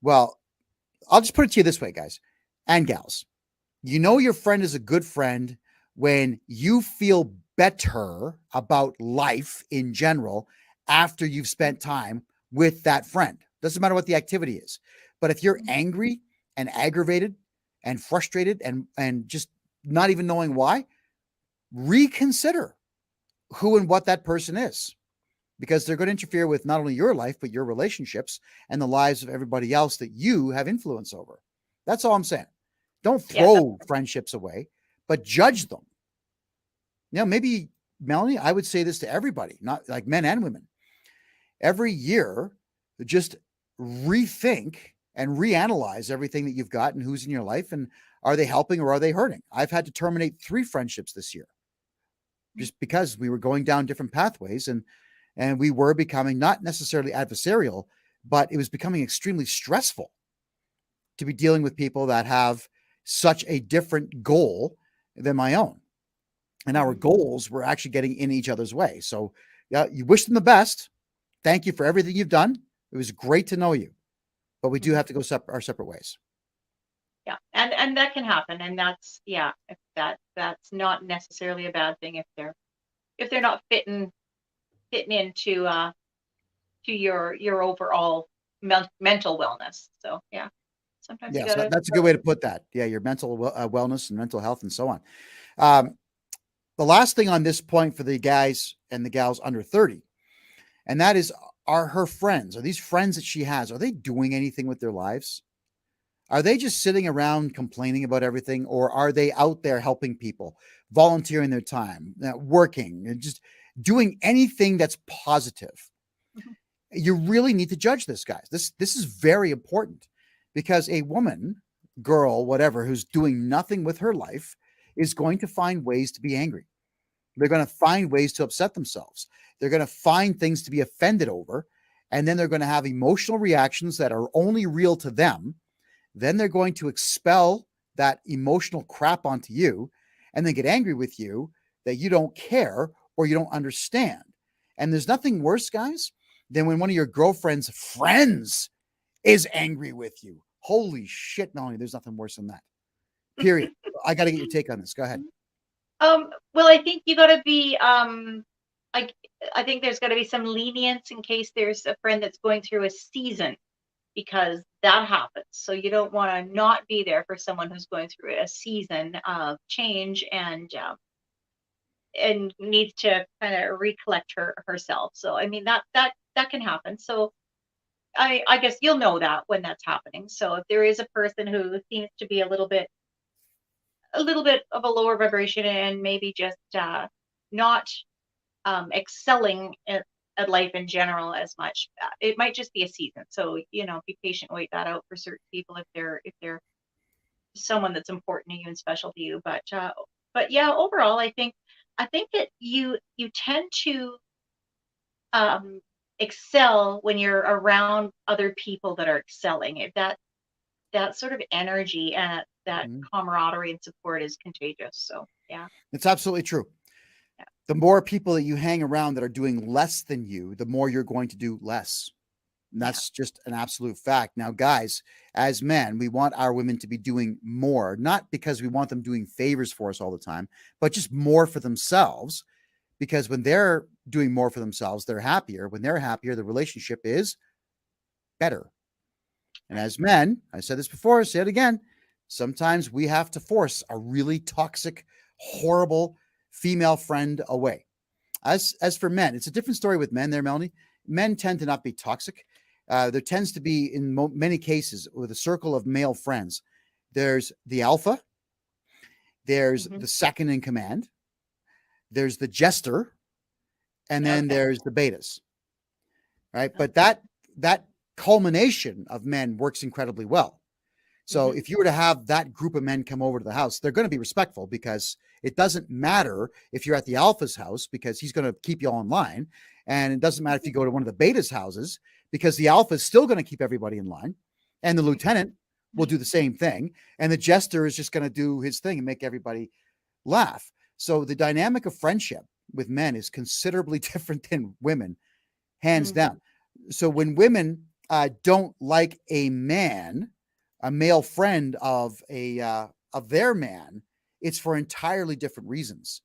well, I'll just put it to you this way, guys and gals. You know your friend is a good friend when you feel better about life in general after you've spent time with that friend. Doesn't matter what the activity is. But if you're angry and aggravated and frustrated and just not even knowing why, reconsider who and what that person is, because they're going to interfere with not only your life, but your relationships and the lives of everybody else that you have influence over. That's all I'm saying. Don't yeah, that's throw friendships away, but judge them. Maybe, Melanie, I would say this to everybody, not like men and women. Every year, just rethink and reanalyze everything that you've got and who's in your life, and are they helping or are they hurting? I've had to terminate 3 friendships this year just because we were going down different pathways, and we were becoming not necessarily adversarial, but it was becoming extremely stressful to be dealing with people that have such a different goal than my own. And our Mhm. goals were actually getting in each other's way. So, yeah, you wish them the best. Thank you for everything you've done. It was great to know you, but we do Mhm. have to go our separate ways. Yeah, and that can happen, and that's yeah, if that's not necessarily a bad thing if they're not fitting into to your overall mental wellness. So yeah, sometimes you Yes, gotta. that's a good way to put that. Yeah, your mental wellness and mental health and so on. Um, the last thing on this point for the guys and the gals under 30, and that is, are her friends, are these friends that she has, are they doing anything with their lives? Are they just sitting around complaining about everything, or are they out there helping people, volunteering their time, working, and just doing anything that's positive? Mhm. You really need to judge this, guys. This is very important, because a woman, girl, whatever, who's doing nothing with her life is going to find ways to be angry. They're going to find ways to upset themselves. They're going to find things to be offended over, and then they're going to have emotional reactions that are only real to them. Then they're going to expel that emotional crap onto you, and then get angry with you that you don't care or you don't understand. And there's nothing worse, guys, than when one of your girlfriend's friends is angry with you. Holy shit, Melanie, there's nothing worse than that. Period. I got to get your take on this. Go ahead. Well, I think you gotta be like I think there's gotta be some lenience in case there's a friend that's going through a season because that happens. So you don't want to not be there for someone who's going through a season of change and needs to kind of recollect herself. So I mean that can happen. So I guess you'll know that when that's happening. So if there is a person who seems to be a little bit of a lower vibration and maybe just not excelling at life in general as much, it might just be a season. So be patient, wait that out for certain people if they're someone that's important to you and special to you. But yeah, overall, I think that you tend to um, excel when you're around other people that are excelling. If that sort of energy and that Mhm. camaraderie and support is contagious. So yeah, It's absolutely true. yeah, The more people that you hang around that are doing less than you, the more you're going to do less. And yeah. that's just an absolute fact. Now, guys, as men, we want our women to be doing more, not because we want them doing favors for us all the time, but just more for themselves. Because when they're doing more for themselves, they're happier. When they're happier, the relationship is better. And Right. as men, I said this before, I say it again, sometimes we have to force a really toxic, horrible female friend away. As for men, it's a different story with men there, Melanie. Men tend to not be toxic. There tends to be, in many cases, with a circle of male friends, there's the alpha, there's Hmm. the second in command, there's the jester, and then Okay. there's the betas, right? But Okay. that culmination of men works incredibly well. So Hmm. if you were to have that group of men come over to the house, they're going to be respectful, because it doesn't matter if you're at the alpha's house, because he's going to keep you all in line. And it doesn't matter if you go to one of the beta's houses, because the alpha is still going to keep everybody in line. And the lieutenant will do the same thing. And the jester is just going to do his thing and make everybody laugh. So the dynamic of friendship with men is considerably different than women, hands Hmm. down. So when women don't like a male friend of their man, it's for entirely different reasons.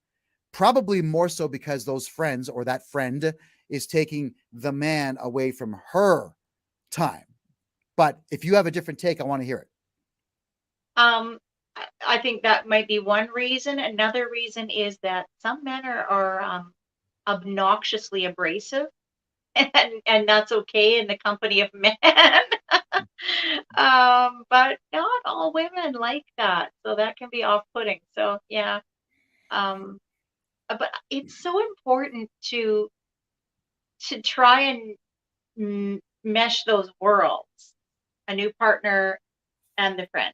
Probably more so because those friends or that friend is taking the man away from her time. But if you have a different take, I want to hear it. Um, I think that might be one reason. Another reason is that some men are obnoxiously abrasive, and that's okay in the company of men. But not all women like that, so that can be off-putting. So yeah, um, but it's so important to try and mesh those worlds, a new partner and the friend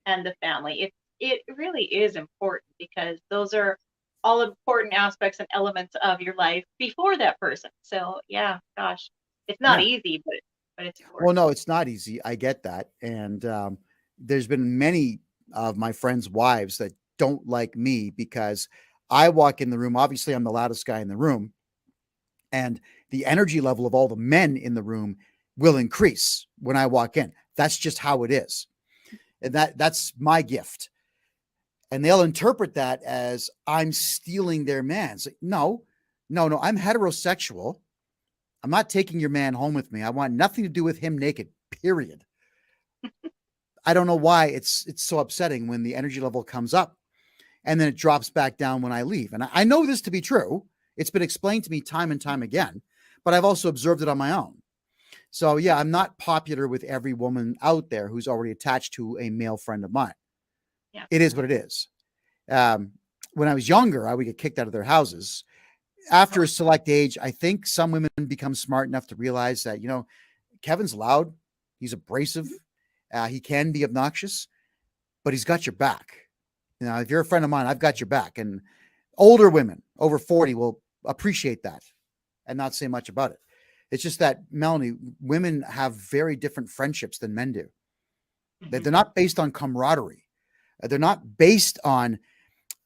and the family. It really is important because those are all important aspects and elements of your life before that person. So yeah, gosh, it's not Yeah. easy, but it's Well, important. no, it's not easy. I get that. And there's been many of my friends' wives that don't like me because I walk in the room. Obviously, I'm the loudest guy in the room, and the energy level of all the men in the room will increase when I walk in. That's just how it is. And that's my gift. And they'll interpret that as I'm stealing their man. It's like, no, no, no, I'm heterosexual. I'm not taking your man home with me. I want nothing to do with him naked, period. I don't know why it's so upsetting when the energy level comes up and then it drops back down when I leave. And I know this to be true. It's been explained to me time and time again, but I've also observed it on my own. So yeah, I'm not popular with every woman out there who's already attached to a male friend of mine. Yeah. It is what it is. Um, when I was younger, I would get kicked out of their houses. After a Uh-huh. select age, I think some women become smart enough to realize that, Kevin's loud, he's abrasive, he can be obnoxious, but he's got your back. If you're a friend of mine, I've got your back. And older women over 40 will appreciate that and not say much about it. It's just that, Melanie, women have very different friendships than men do. Mhm. They're not based on camaraderie. They're not based on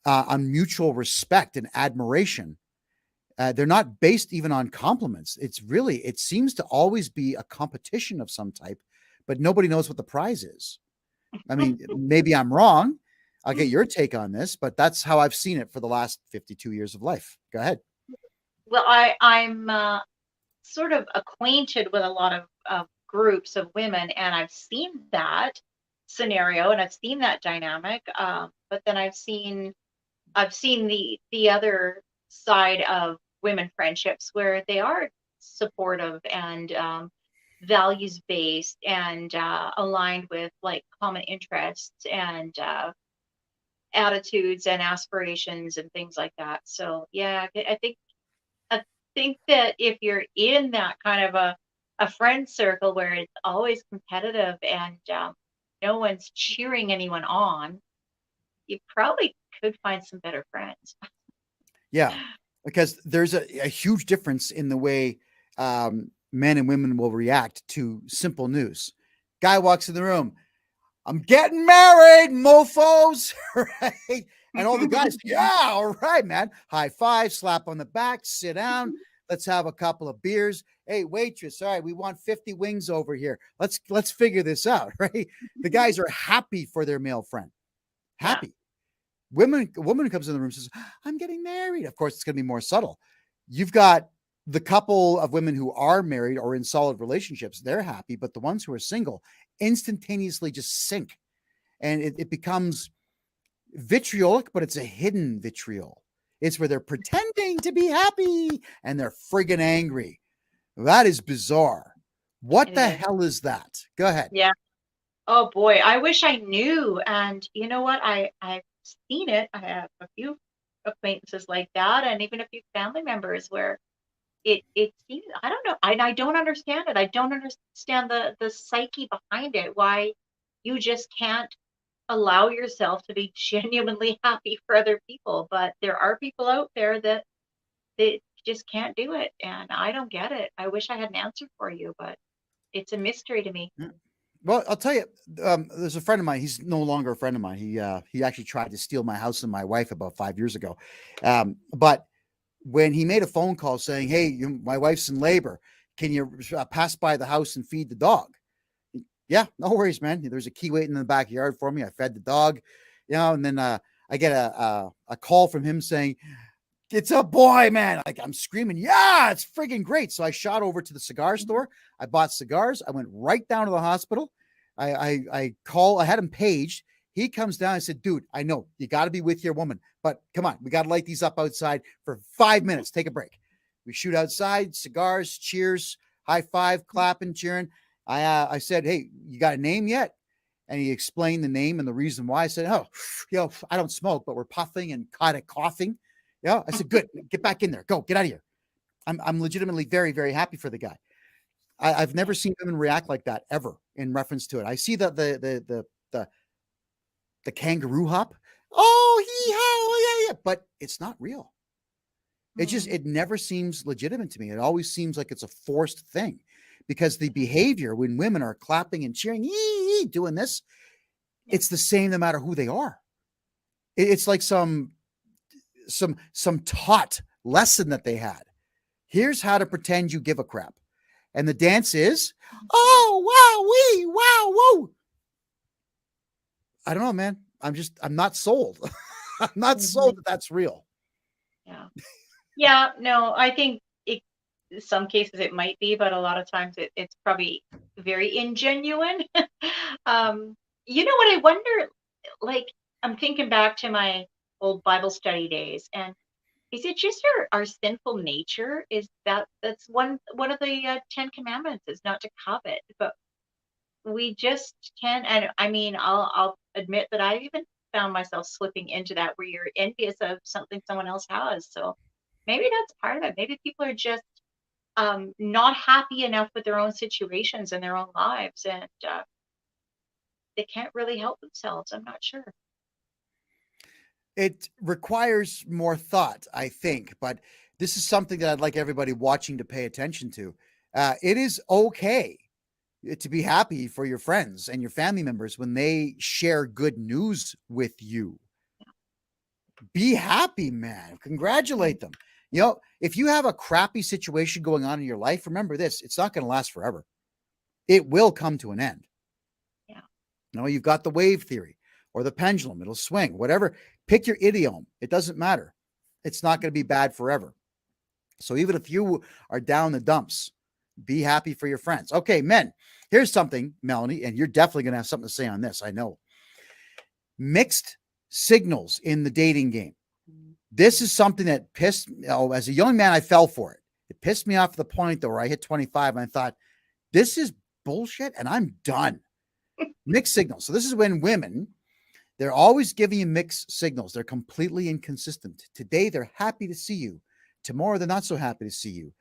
mutual respect and admiration. They're not based even on compliments. It seems to always be a competition of some type, but nobody knows what the prize is. I mean, maybe I'm wrong. I'll get your take on this, but that's how I've seen it for the last 52 years of life. Go ahead. Well, I'm sort of acquainted with a lot of groups of women, and I've seen that scenario and I've seen that dynamic. But then I've seen the other side of women friendships where they are supportive and values based and aligned with like common interests and attitudes and aspirations and things like that. So yeah, I think that if you're in that kind of a friend circle where it's always competitive and no one's cheering anyone on, you probably could find some better friends. Yeah, because there's a huge difference in the way men and women will react to simple news. Guy walks in the room. I'm getting married, mofos, right? And all the guys, yeah, all right, man. High five, slap on the back, sit down. Let's have a couple of beers. Hey, waitress, all right, we want 50 wings over here. Let's figure this out, right? The guys are happy for their male friend. Yeah, Happy. A woman who comes in the room and says, I'm getting married. Of course, it's going to be more subtle. You've got the couple of women who are married or in solid relationships, they're happy, but the ones who are single instantaneously just sink. And it becomes vitriolic, but it's a hidden vitriol. It's where they're pretending to be happy and they're friggin' angry. That is bizarre. What it the is. hell is that? Go ahead. Yeah. Oh boy, I wish I knew. And you know what? I've seen it. I have a few acquaintances like that, and even a few family members where it seems I don't know. I don't understand it. I don't understand the psyche behind it. Why you just can't allow yourself to be genuinely happy for other people. But there are people out there that they just can't do it, and I don't get it. I wish I had an answer for you, but it's a mystery to me. Well, I'll tell you, there's a friend of mine. He's no longer a friend of mine. He actually tried to steal my house and my wife about 5 years ago. But when he made a phone call saying, "Hey, my wife's in labor. Can you pass by the house and feed the dog?" Yeah, no worries, man. There's a key waiting in the backyard for me. I fed the dog, and then I get a call from him saying, it's a boy, man. Like I'm screaming, yeah, it's friggin' great. So I shot over to the cigar store. I bought cigars. I went right down to the hospital. I had him paged. He comes down. I said, dude, I know you got to be with your woman, but come on, we got to light these up outside for 5 minutes. Take a break. We shoot outside, cigars, cheers, high five, clapping, cheering. I said, hey, you got a name yet? And he explained the name and the reason why. I said, oh, I don't smoke, but we're puffing and kind of coughing. I said, good, get back in there. Go, get out of here. I'm legitimately very, very happy for the guy. I've Yeah. never seen women react like that ever in reference to it. I see the kangaroo hop. Oh, hee haw, oh, yeah, yeah, but it's not real. Mm. It never seems legitimate to me. It always seems like it's a forced thing, because the behavior when women are clapping and cheering, doing this, Yeah. it's the same no matter who they are. It's like some taught lesson that they had. Here's how to pretend you give a crap. And the dance is, oh, wow, wee, wow, whoa. I don't know, man. I'm not sold. I'm not sold Mhm. that that's real. Yeah. Yeah, no, I think it some cases it might be, but a lot of times it's probably very ingenuine. You know what I wonder, like, I'm thinking back to my old Bible study days, and is it just our sinful nature? Is that's one of the 10 commandments is not to covet, but we just can. And I mean, I'll admit that I've even found myself slipping into that where you're envious of something someone else has. So maybe that's part of it. Maybe people are just not happy enough with their own situations and their own lives, and they can't really help themselves. I'm not sure. It requires more thought, I think, but this is something that I'd like everybody watching to pay attention to. It is okay to be happy for your friends and your family members when they share good news with you. Be happy, man. Mm. Congratulate them. If you have a crappy situation going on in your life, remember this, it's not going to last forever. It will come to an end. Yeah. You've got the wave theory or the pendulum, it'll swing, whatever. Pick your idiom. It doesn't matter. It's not going to be bad forever. So even if you are down the dumps, be happy for your friends. Okay, men, here's something, Melanie, and you're definitely going to have something to say on this. I know. Mixed signals in the dating game. This is something that as a young man, I fell for it. It pissed me off to the point, though, where I hit 25 and I thought, this is bullshit and I'm done. Mixed signals. So this is when women, they're always giving you mixed signals. They're completely inconsistent. Today, they're happy to see you. Tomorrow, they're not so happy to see you.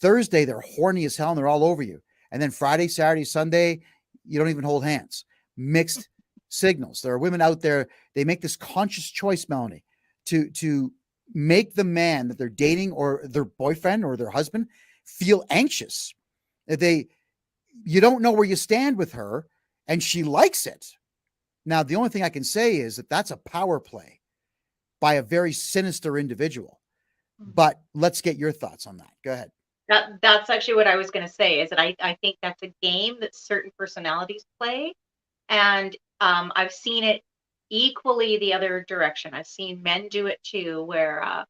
Thursday, they're horny as hell and they're all over you. And then Friday, Saturday, Sunday, you don't even hold hands. Mixed signals. There are women out there, they make this conscious choice, Melanie, to make the man that they're dating or their boyfriend or their husband feel anxious. You don't know where you stand with her, and she likes it. Now, the only thing I can say is that that's a power play by a very sinister individual. Mhm. But let's get your thoughts on that. Go ahead. That's actually what I was going to say is that I think that's a game that certain personalities play. And I've seen it equally the other direction. I've seen men do it too, where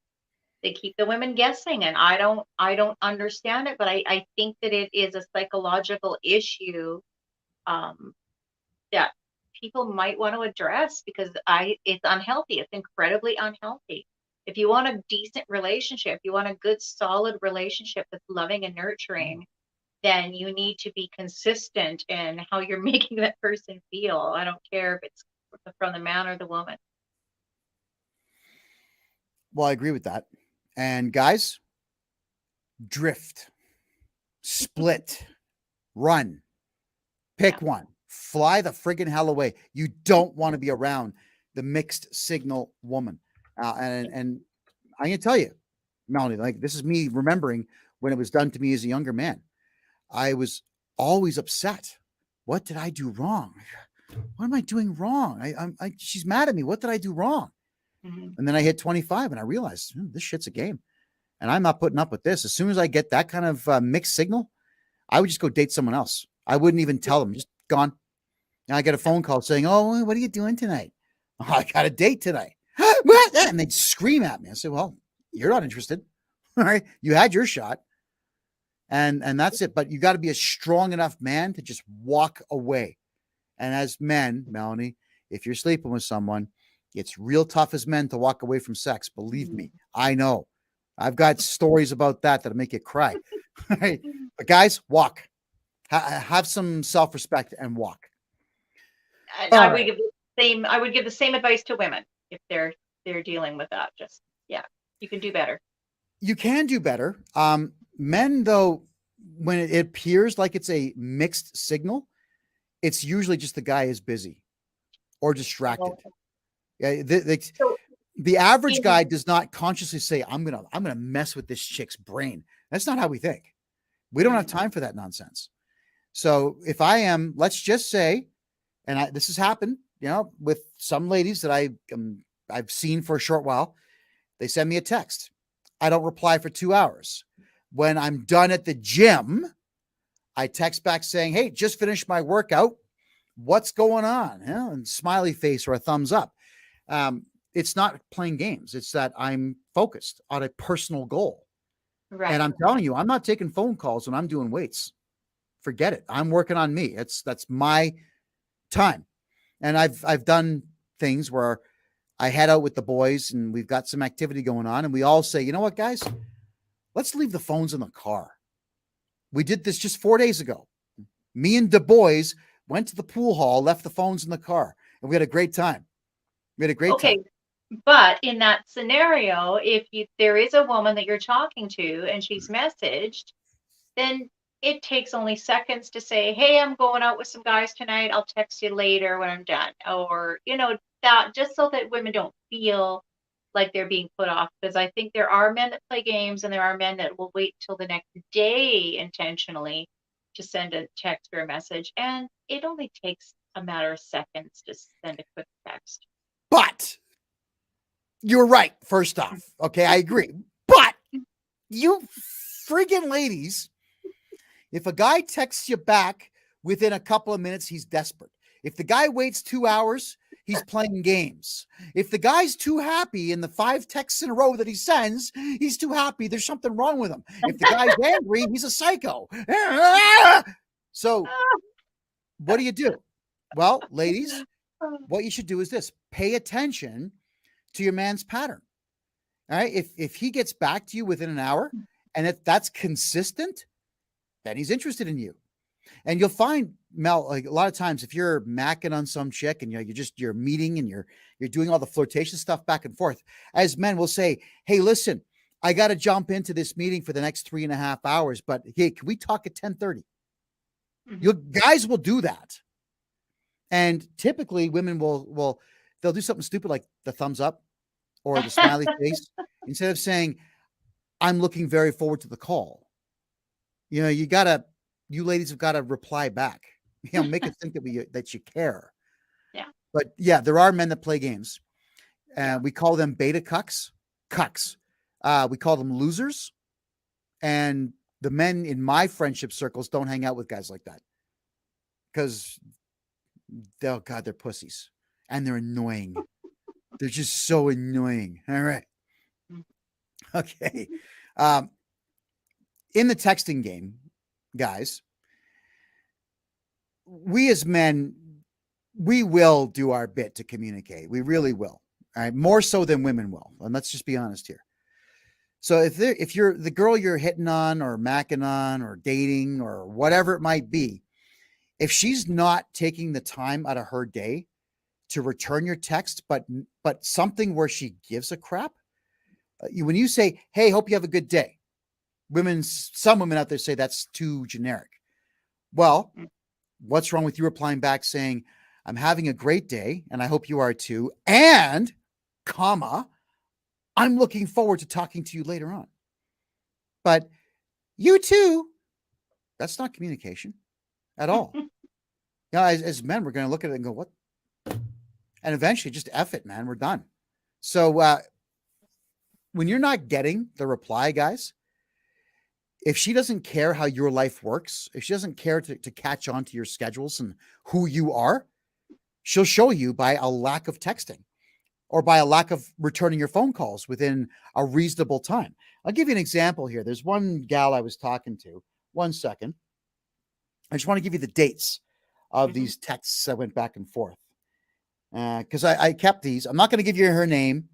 they keep the women guessing, and I don't understand it, but I think that it is a psychological issue um, that people might want to address because I it's unhealthy. It's incredibly unhealthy. If you want a decent relationship, you want a good, solid relationship that's loving and nurturing, then you need to be consistent in how you're making that person feel. I don't care if it's from the man or the woman. Well, I agree with that. And guys, drift, split, run, Yeah. pick one, fly the friggin' hell away. You don't want to be around the mixed signal woman. And I'm going to tell you, Melanie, like this is me remembering when it was done to me as a younger man. I was always upset. What did I do wrong? What am I doing wrong? She's mad at me. What did I do wrong? Mhm. And then I hit 25 and I realized this shit's a game and I'm not putting up with this. As soon as I get that kind of mixed signal, I would just go date someone else. I wouldn't even tell them, just gone. And I get a phone call saying, oh, what are you doing tonight? Oh, I got a date tonight. What? And they'd scream at me. I say, well, you're not interested. All right. You had your shot. And that's it. But you got to be a strong enough man to just walk away. And as men, Melanie, if you're sleeping with someone, it's real tough as men to walk away from sex. Believe Mhm. me, I know. I've got stories about that'll make you cry. Right? But guys, walk. Have some self-respect and walk. And All right. I would give the same advice to women if they're dealing with that. Just yeah, you can do better. You can do better. Men, though, when it appears like it's a mixed signal, it's usually just the guy is busy or distracted. Oh, Yeah, so the average in guy does not consciously say, I'm gonna mess with this chick's brain. That's not how we think. We don't have mm, time for that nonsense. So if I am, let's just say, this has happened, with some ladies that I've seen for a short while. They send me a text. I don't reply for 2 hours. When I'm done at the gym, I text back saying, "Hey, just finished my workout. What's going on?" And smiley face or a thumbs up. It's not playing games. It's that I'm focused on a personal goal. And right. I'm telling you, I'm not taking phone calls when I'm doing weights. Forget it. I'm working on me. That's my time. And I've done things where I head out with the boys and we've got some activity going on, and we all say, you know what, guys, let's leave the phones in the car. We did this just 4 days ago. Me and the boys went to the pool hall, left the phones in the car, and we had a great time. We had a great time. Okay, but in that scenario, if there is a woman that you're talking to and she's messaged, then it takes only seconds to say, "Hey, I'm going out with some guys tonight. I'll text you later when I'm done." Or, that just so that women don't feel like they're being put off. Because I think there are men that play games and there are men that will wait till the next day intentionally to send a text or a message. And it only takes a matter of seconds to send a quick text. But you're right, first off. Okay, I agree. But you friggin' ladies, if a guy texts you back within a couple of minutes, he's desperate. If the guy waits 2 hours, he's playing games. If the guy's too happy in the 5 texts in a row that he sends, he's too happy. There's something wrong with him. If the guy's angry, he's a psycho. So, what do? Well, ladies, what you should do is this: pay attention to your man's pattern. All right. If he gets back to you within an hour, and if that's consistent, then he's interested in you. And you'll find, Mel, like a lot of times, if you're macking on some chick and you're meeting and you're doing all the flirtation stuff back and forth, as men will say, "Hey, listen, I got to jump into this meeting for the next 3.5 hours, but hey, can we talk at 10:30?" You Mhm. guys will do that, and typically women they'll do something stupid like the thumbs up or the smiley face instead of saying, "I'm looking very forward to the call." You ladies have got to reply back. Make it think that you care. Yeah, But yeah, there are men that play games. yeah. We call them beta cucks. Cucks. We call them losers. And the men in my friendship circles don't hang out with guys like that because, oh God, they're pussies and they're annoying. They're just so annoying. All right. Mm. Okay. Um, in the texting game, guys, we as men, we will do our bit to communicate. We really will. All right. More so than women will. And let's just be honest here. So if you're the girl you're hitting on or macking on or dating or whatever it might be, if she's not taking the time out of her day to return your text, but something where she gives a crap, when you say, "Hey, hope you have a good day," some women out there say that's too generic. Well, Mm. what's wrong with you replying back saying, "I'm having a great day and I hope you are too," and comma, "I'm looking forward to talking to you later on." But you too, that's not communication at all. As men, we're going to look at it and go, "What?" And eventually just F it, man. We're done. So when you're not getting the reply, guys, if she doesn't care how your life works, if she doesn't care to catch on to your schedules and who you are, she'll show you by a lack of texting or by a lack of returning your phone calls within a reasonable time. I'll give you an example here. There's one gal I was talking to. One second. I just want to give you the dates of Mhm. these texts that went back and forth because I kept these. I'm not going to give you her name,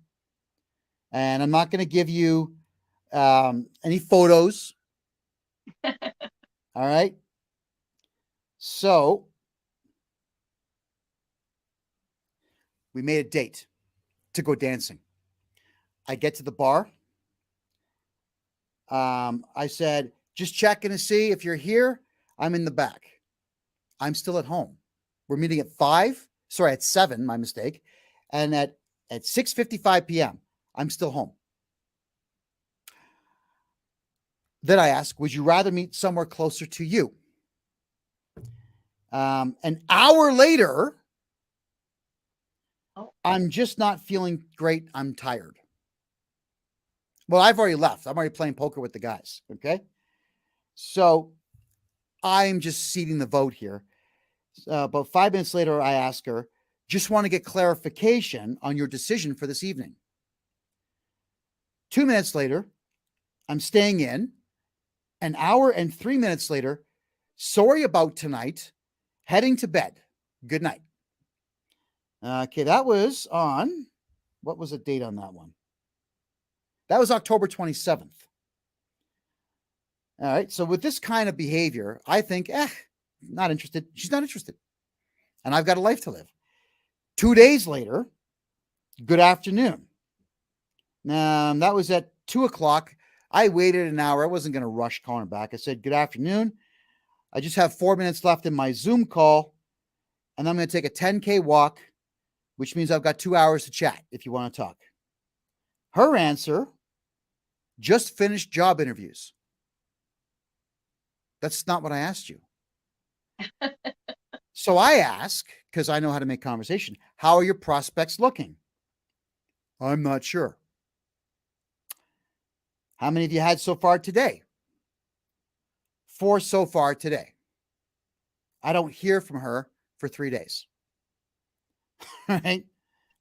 and I'm not going to give you any photos. All right. So we made a date to go dancing. I get to the bar. I said, Just checking to see if you're here. I'm in the back. I'm still at home. We're meeting at 5. Sorry, at 7, my mistake. And at 6:55 p.m., I'm still home. Then I ask, would you rather meet somewhere closer to you? An hour later, I'm just not feeling great. I'm tired. Well, I've already left. I'm already playing poker with the guys. Okay. So I'm just ceding the vote here. About 5 minutes later, I ask her, just want to get clarification on your decision for this evening. 2 minutes later, I'm staying in. An hour and 3 minutes later, sorry about tonight, heading to bed. Good night. Okay, that was on, what was the date on that one? That was October 27th. All right, so with this kind of behavior, I think, not interested. She's not interested. And I've got a life to live. 2 days later, good afternoon. That was at 2 o'clock. I waited an hour. I wasn't going to rush calling her back. I said, good afternoon. I just have 4 minutes left in my Zoom call, and I'm going to take a 10K walk, which means I've got 2 hours to chat if you want to talk. Her answer, just finished job interviews. That's not what I asked you. So I ask, because I know how to make conversation, how are your prospects looking? I'm not sure. How many have you had so far today? 4 so far today. I don't hear from her for 3 days. Right?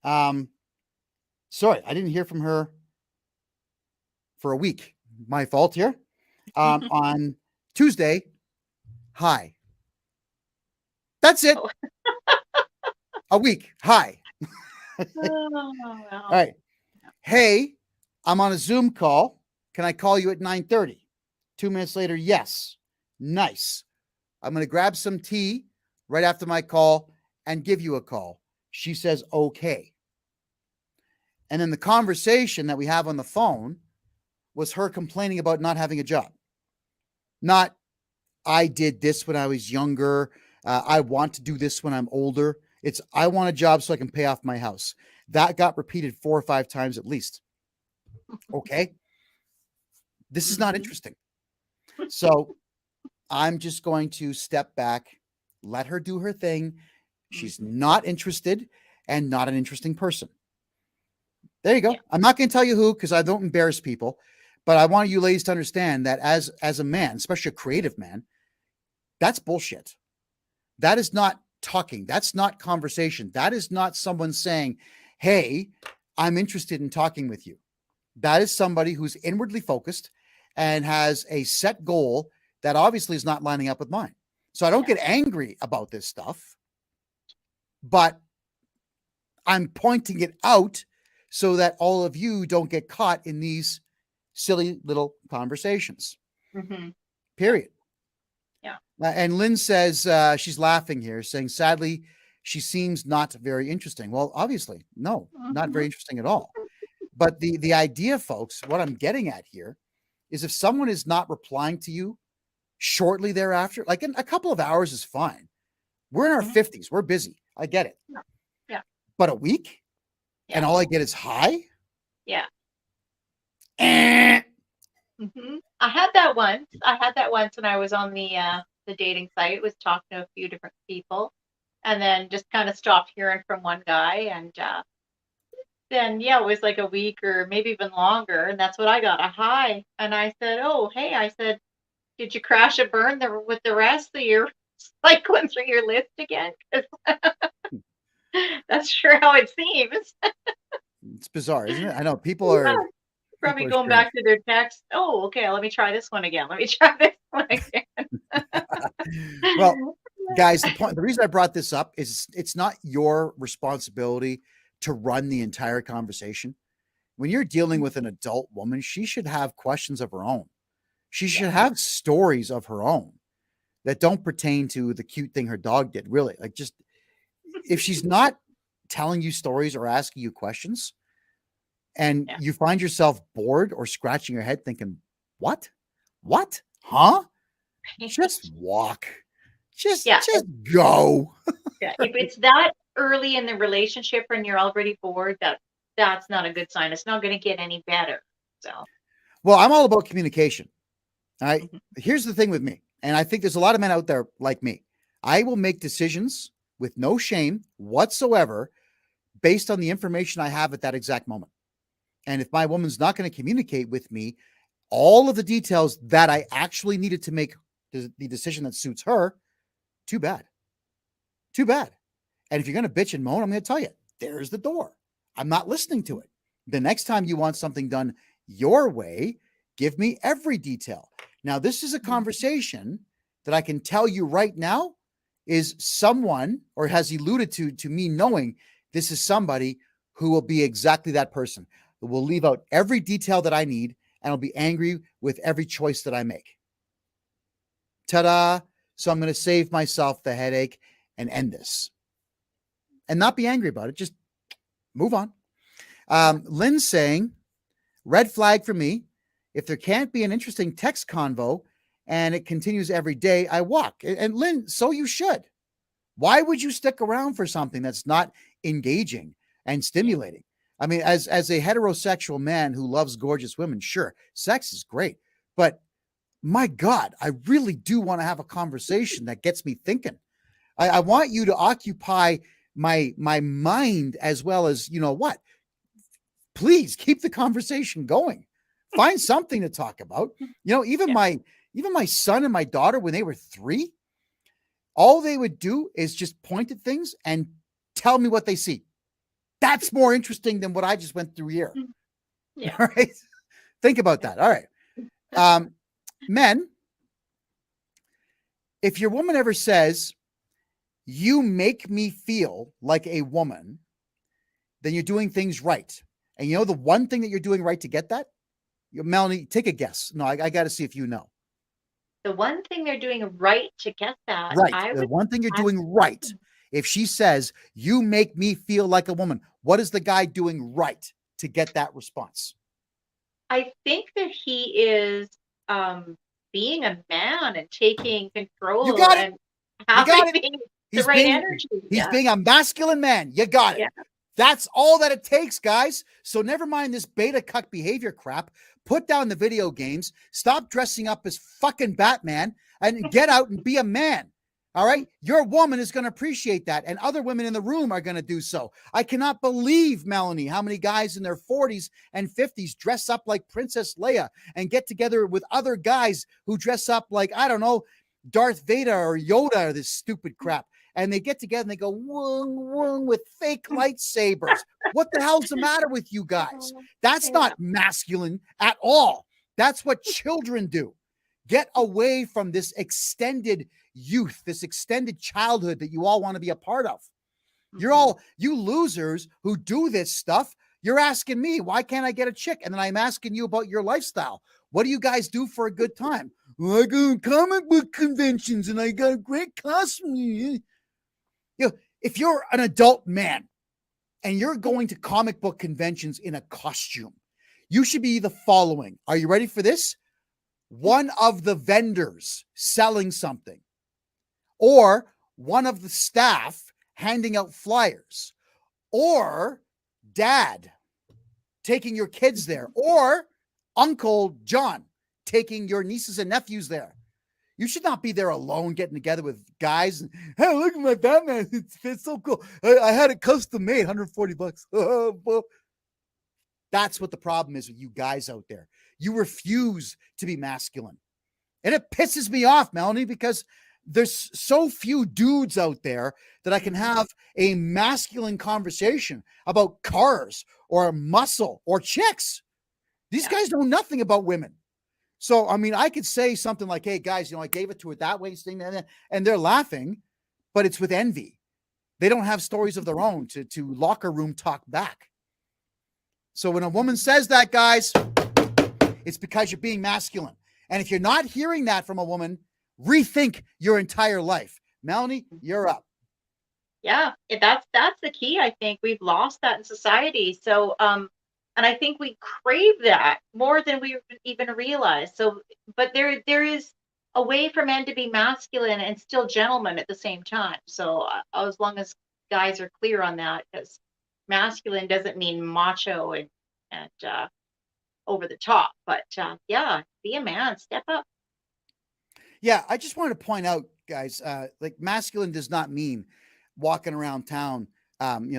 Sorry, I didn't hear from her for a week. My fault here. On Tuesday, hi. That's it. Oh. A week. Hi. Wow. All right. Hey, I'm on a Zoom call. Can I call you at 9:30? 2 minutes later, yes. Nice. I'm going to grab some tea right after my call and give you a call. She says, okay. And then the conversation that we have on the phone was her complaining about not having a job. Not, I did this when I was younger. I want to do this when I'm older. It's, I want a job so I can pay off my house. That got repeated 4 or 5 times at least. Okay. This is not interesting. So I'm just going to step back, let her do her thing. She's not interested and not an interesting person. There you go. Yeah. I'm not going to tell you who, because I don't embarrass people, but I want you ladies to understand that as a man, especially a creative man, that's bullshit. That is not talking. That's not conversation. That is not someone saying, hey, I'm interested in talking with you. That is somebody who's inwardly focused and has a set goal that obviously is not lining up with mine. So I don't get angry about this stuff, but I'm pointing it out so that all of you don't get caught in these silly little conversations. Mm-hmm. Period. Yeah. And Lynn says, she's laughing here, saying, sadly, she seems not very interesting. Well, obviously, no, not very interesting at all. But the idea, folks, what I'm getting at here is if someone is not replying to you shortly thereafter, like in a couple of hours is fine. We're in our 50s. We're busy. I get it. Yeah. But a week? Yeah. And all I get is hi? Yeah. Mm-hmm. I had that once when I was on the dating site. It was talking to a few different people and then just kind of stopped hearing from one guy. And then, it was like a week or maybe even longer. And that's what I got, a hi. And I said, oh, hey, I said, did you crash and burn with the rest of your like going through your list again? That's sure how it seems. It's bizarre, isn't it? I know people are probably going back to their text. Oh, okay. Let me try this one again. Let me try this one again. Well, guys, the reason I brought this up is it's not your responsibility to run the entire conversation. When you're dealing with an adult woman, she should have questions of her own. She should have stories of her own that don't pertain to the cute thing her dog did. Really, like, just if she's not telling you stories or asking you questions and you find yourself bored or scratching your head thinking, what? Huh? Just walk. Yeah, Just go. yeah. If it's that early in the relationship and you're already bored, that's not a good sign. It's not going to get any better. So, Well, I'm all about communication. All right. mhm. Here's the thing with me, and I think there's a lot of men out there like me. I will make decisions with no shame whatsoever based on the information I have at that exact moment. And if my woman's not going to communicate with me all of the details that I actually needed to make the decision that suits her, too bad. Too bad. And if you're going to bitch and moan, I'm going to tell you, there's the door. I'm not listening to it. The next time you want something done your way, give me every detail. Now, this is a conversation that I can tell you right now is someone, or has alluded to me knowing this is somebody who will be exactly that person, who will leave out every detail that I need and will be angry with every choice that I make. Ta-da. So I'm going to save myself the headache and end this and not be angry about it. Just move on. Lynn's saying, red flag for me. If there can't be an interesting text convo and it continues every day, I walk. And Lynn, so you should. Why would you stick around for something that's not engaging and stimulating? I mean, as a heterosexual man who loves gorgeous women, sure, sex is great. But my God, I really do want to have a conversation that gets me thinking. I want you to occupy my mind as well as, you know what? Please keep the conversation going. Find something to talk about. You know, even my son and my daughter, when they were 3, all they would do is just point at things and tell me what they see. That's more interesting than what I just went through here. Yeah. All right. Think about that. All right. Men, if your woman ever says, you make me feel like a woman, then you're doing things right. And you know the one thing that you're doing right to get that? Melanie, take a guess. No, I got to see if you know. The one thing they're doing right to get that, Right. The one thing you're doing right. If she says, you make me feel like a woman, what is the guy doing right to get that response? I think that he is being a man and taking You control got it. and You got having it. the right energy. He's being a masculine man. You got it. Yeah. That's all that it takes, guys. So never mind this beta cuck behavior crap. Put down the video games. Stop dressing up as fucking Batman and get out and be a man. All right. Your woman is going to appreciate that. And other women in the room are going to do so. I cannot believe, Melanie, how many guys in their 40s and 50s dress up like Princess Leia and get together with other guys who dress up like, I don't know, Darth Vader or Yoda or this stupid crap. And they get together and they go wung, wung with fake lightsabers. What the hell's the matter with you guys? That's not masculine at all. That's what children do. Get away from this extended youth, this extended childhood that you all want to be a part of. You're all, you losers who do this stuff. You're asking me, why can't I get a chick? And then I'm asking you about your lifestyle. What do you guys do for a good time? Well, I go to comic book conventions and I got a great costume. You know, if you're an adult man and you're going to comic book conventions in a costume, you should be the following. Are you ready for this? One of the vendors selling something, or one of the staff handing out flyers, or dad taking your kids there, or Uncle John taking your nieces and nephews there. You should not be there alone getting together with guys. And, hey, look at my Batman. It's so cool. I had it custom made, $140. That's what the problem is with you guys out there. You refuse to be masculine. And it pisses me off, Melanie, because there's so few dudes out there that I can have a masculine conversation about cars or muscle or chicks. These guys know nothing about women. So, I mean, I could say something like, hey, guys, you know, I gave it to her that way, and they're laughing, but it's with envy. They don't have stories of their own to locker room talk back. So when a woman says that, guys, it's because you're being masculine. And if you're not hearing that from a woman, rethink your entire life. Melanie, you're up. Yeah, that's the key. I think we've lost that in society. So And I think we crave that more than we even realize. So, but there is a way for men to be masculine and still gentlemen at the same time. So, as long as guys are clear on that, because masculine doesn't mean macho and over the top, but yeah, be a man, step up. Yeah, I just wanted to point out, guys, like masculine does not mean walking around town,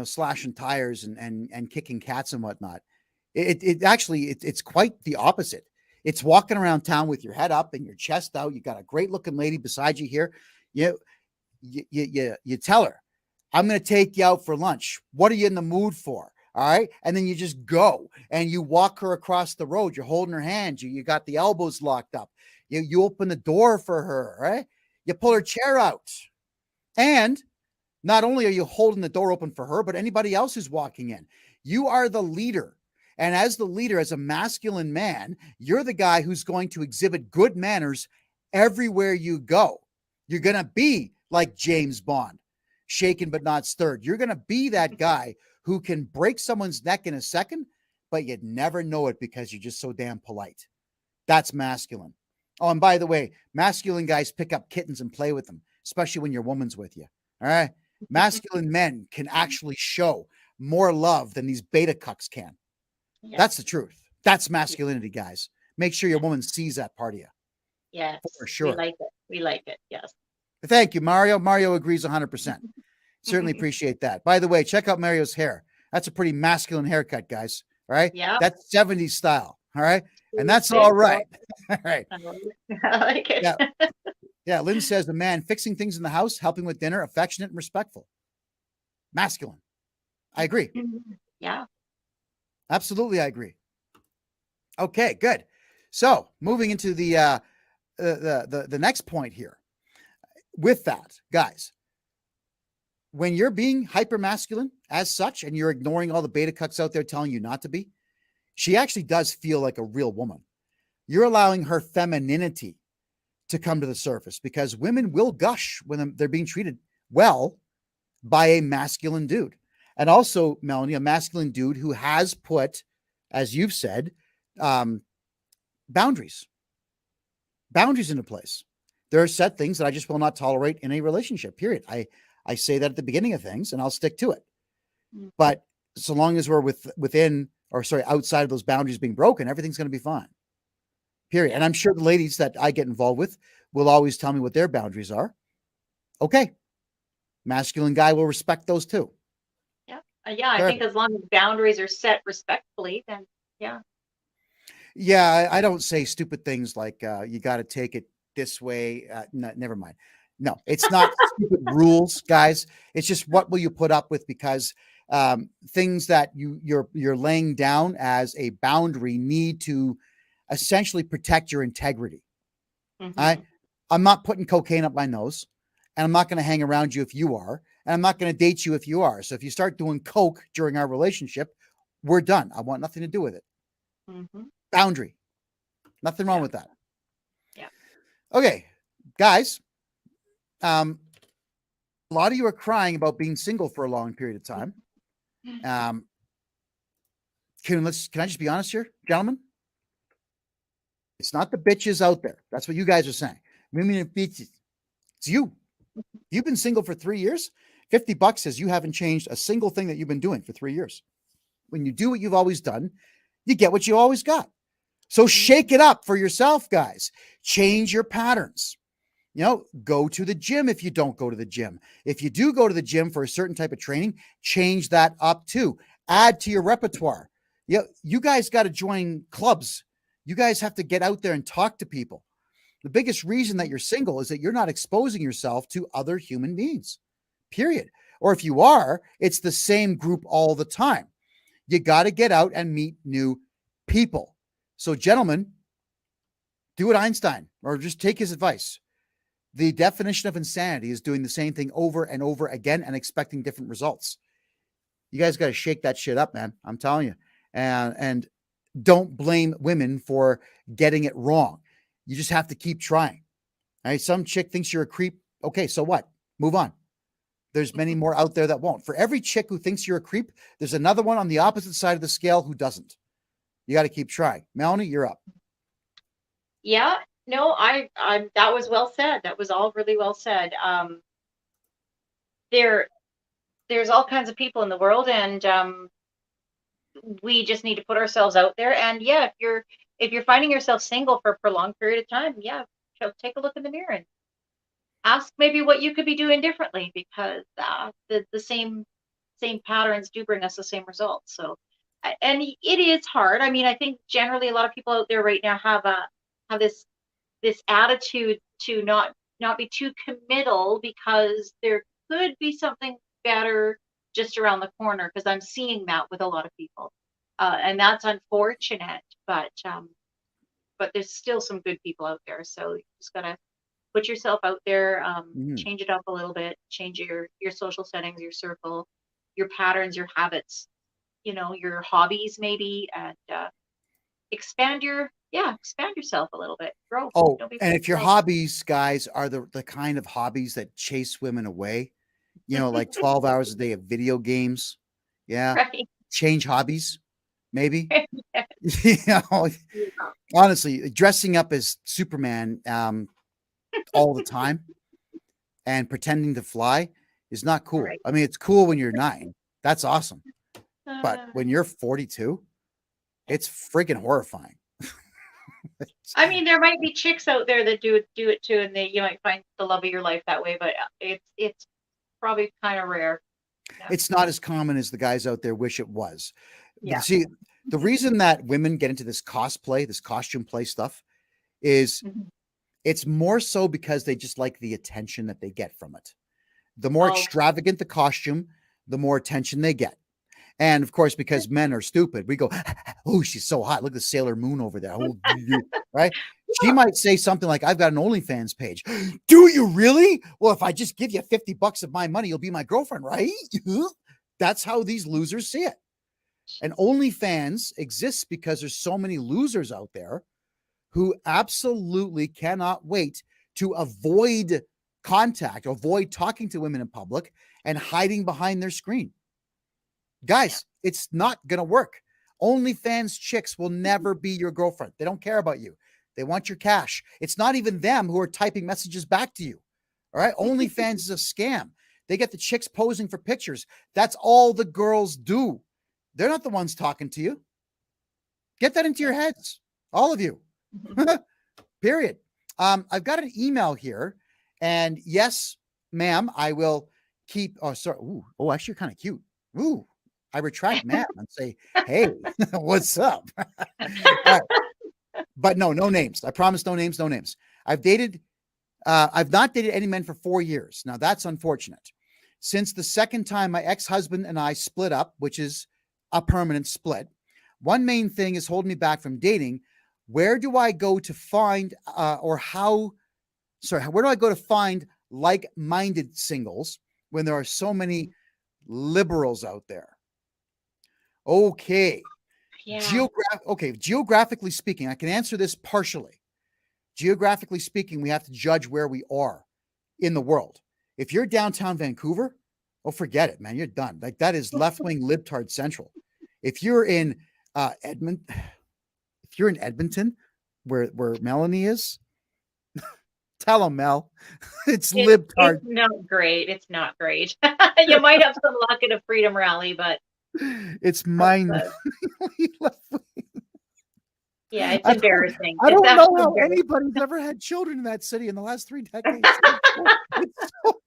slashing tires and kicking cats and whatnot. It actually it's quite the opposite. It's walking around town with your head up and your chest out. You got a great looking lady beside you here. You tell her, I'm going to take you out for lunch. What are you in the mood for? All right. And then you just go and you walk her across the road. You're holding her hand. You got the elbows locked up. You open the door for her, right? You pull her chair out. And not only are you holding the door open for her, but anybody else who's walking in. You are the leader. And as the leader, as a masculine man, you're the guy who's going to exhibit good manners everywhere you go. You're going to be like James Bond, shaken but not stirred. You're going to be that guy who can break someone's neck in a second, but you'd never know it because you're just so damn polite. That's masculine. Oh, and by the way, masculine guys pick up kittens and play with them, especially when your woman's with you. All right. Masculine men can actually show more love than these beta cucks can. Yeah. That's the truth. That's masculinity, guys. Make sure your woman sees that part of you. Yes. For sure. We like it. We like it. Yes. Thank you, Mario. Mario agrees 100%. Certainly appreciate that. By the way, check out Mario's hair. That's a pretty masculine haircut, guys. All right. Yeah. That's 70s style. All right. And that's all right. All right. I like it. Yeah. Yeah. Lynn says the man fixing things in the house, helping with dinner, affectionate and respectful. Masculine. I agree. Yeah. Absolutely. I agree. Okay, good. So moving into the next point here. With that, guys, when you're being hyper masculine as such, and you're ignoring all the beta cucks out there telling you not to be, she actually does feel like a real woman. You're allowing her femininity to come to the surface because women will gush when they're being treated well by a masculine dude. And also, Melanie, a masculine dude who has put, as you've said, boundaries into place. There are set things that I just will not tolerate in a relationship, period. I say that at the beginning of things and I'll stick to it. But so long as we're outside of those boundaries being broken, everything's going to be fine. Period. And I'm sure the ladies that I get involved with will always tell me what their boundaries are. Okay. Masculine guy will respect those too. Yeah. Yeah. I think as long as boundaries are set respectfully, then yeah. Yeah. I don't say stupid things like, you got to take it this way. No, never mind. No, it's not stupid rules, guys. It's just what will you put up with, because things that you're laying down as a boundary need to essentially protect your integrity. Mm-hmm. I'm not putting cocaine up my nose, and I'm not going to hang around you if you are, and I'm not going to date you if you are. So if you start doing coke during our relationship, we're done. I want nothing to do with it. Mm-hmm. Boundary. Nothing wrong with that. Yeah. Okay, guys. A lot of you are crying about being single for a long period of time. Can I just be honest here, gentlemen? It's not the bitches out there. That's what you guys are saying. Women and bitches. It's you. You've been single for 3 years. $50 says you haven't changed a single thing that you've been doing for 3 years. When you do what you've always done, you get what you always got. So shake it up for yourself, guys. Change your patterns. Go to the gym if you don't go to the gym. If you do go to the gym for a certain type of training, change that up too. Add to your repertoire. You guys got to join clubs. You guys have to get out there and talk to people. The biggest reason that you're single is that you're not exposing yourself to other human beings, period. Or if you are, it's the same group all the time. You got to get out and meet new people. So gentlemen, do what Einstein, or just take his advice. The definition of insanity is doing the same thing over and over again and expecting different results. You guys got to shake that shit up, man. I'm telling you. And don't blame women for getting it wrong. You just have to keep trying. All right? Some chick thinks you're a creep. Okay, so what? Move on. There's many more out there that won't. For every chick who thinks you're a creep, there's another one on the opposite side of the scale who doesn't. You got to keep trying. Melanie, you're up. Yeah, no, that was well said. That was all really well said. There, there's all kinds of people in the world, and we just need to put ourselves out there. And yeah, if you're finding yourself single for a prolonged period of time, yeah, take a look in the mirror and ask maybe what you could be doing differently, because the same patterns do bring us the same results. So, and it is hard. I mean, I think generally a lot of people out there right now have this attitude to not be too committal, because there could be something better just around the corner, because I'm seeing that with a lot of people, and that's unfortunate. But there's still some good people out there, so you just gotta put yourself out there, Mhm. change it up a little bit, change your social settings, your circle, your patterns, your habits, your hobbies maybe, and expand yourself a little bit. Grow. Oh, Don't be and afraid to if your grow. hobbies, guys, are the kind of hobbies that chase women away, like 12 hours a day of video games, yeah, Right. change hobbies, maybe. Yeah. you know, honestly, dressing up as Superman all the time and pretending to fly is not cool. Right. I mean, it's cool when you're 9. That's awesome. But Uh, when you're 42, it's freaking horrifying. I mean, there might be chicks out there that do it too, and you might find the love of your life that way. But it's probably kind of rare. Yeah. It's not as common as the guys out there wish it was. Yeah. See, the reason that women get into this cosplay, this costume play stuff, is Mhm. it's more so because they just like the attention that they get from it. The more Oh, extravagant the costume, the more attention they get. And of course, because men are stupid, we go, oh, she's so hot. Look at the Sailor Moon over there. Oh, right? She might say something like, I've got an OnlyFans page. Do you really? Well, if I just give you $50 of my money, you'll be my girlfriend, right? That's how these losers see it. And OnlyFans exists because there's so many losers out there who absolutely cannot wait to avoid contact, avoid talking to women in public and hiding behind their screen. Guys, it's not going to work. OnlyFans chicks will never be your girlfriend. They don't care about you. They want your cash. It's not even them who are typing messages back to you. All right. OnlyFans is a scam. They get the chicks posing for pictures. That's all the girls do. They're not the ones talking to you. Get that into your heads, all of you. Period. I've got an email here, and yes, ma'am, I will keep. Oh, sorry. Ooh, oh, actually, you're kind of cute. Ooh, I retract ma'am and say, hey, what's up? All right. But no names. I promise, no names, no names. I've not dated any men for 4 years. Now that's unfortunate. Since the second time my ex-husband and I split up, which is a permanent split, one main thing is holding me back from dating. Where do I go to find where do I go to find like-minded singles when there are so many liberals out there? Okay. yeah. Geographically speaking, I can answer this partially. Geographically speaking, we have to judge where we are in the world. If you're downtown Vancouver, oh, forget it, man. You're done. Like, that is left-wing libtard central. If you're in Edmonton, where Melanie is, tell them, Mel, it's libtard. It's not great. It's not great. You might have some luck at a freedom rally, but It's mine. uh, yeah, it's I don't, embarrassing. I It's don't know absolutely how embarrassing. anybody's ever had children in that city in the last 3 decades. It's so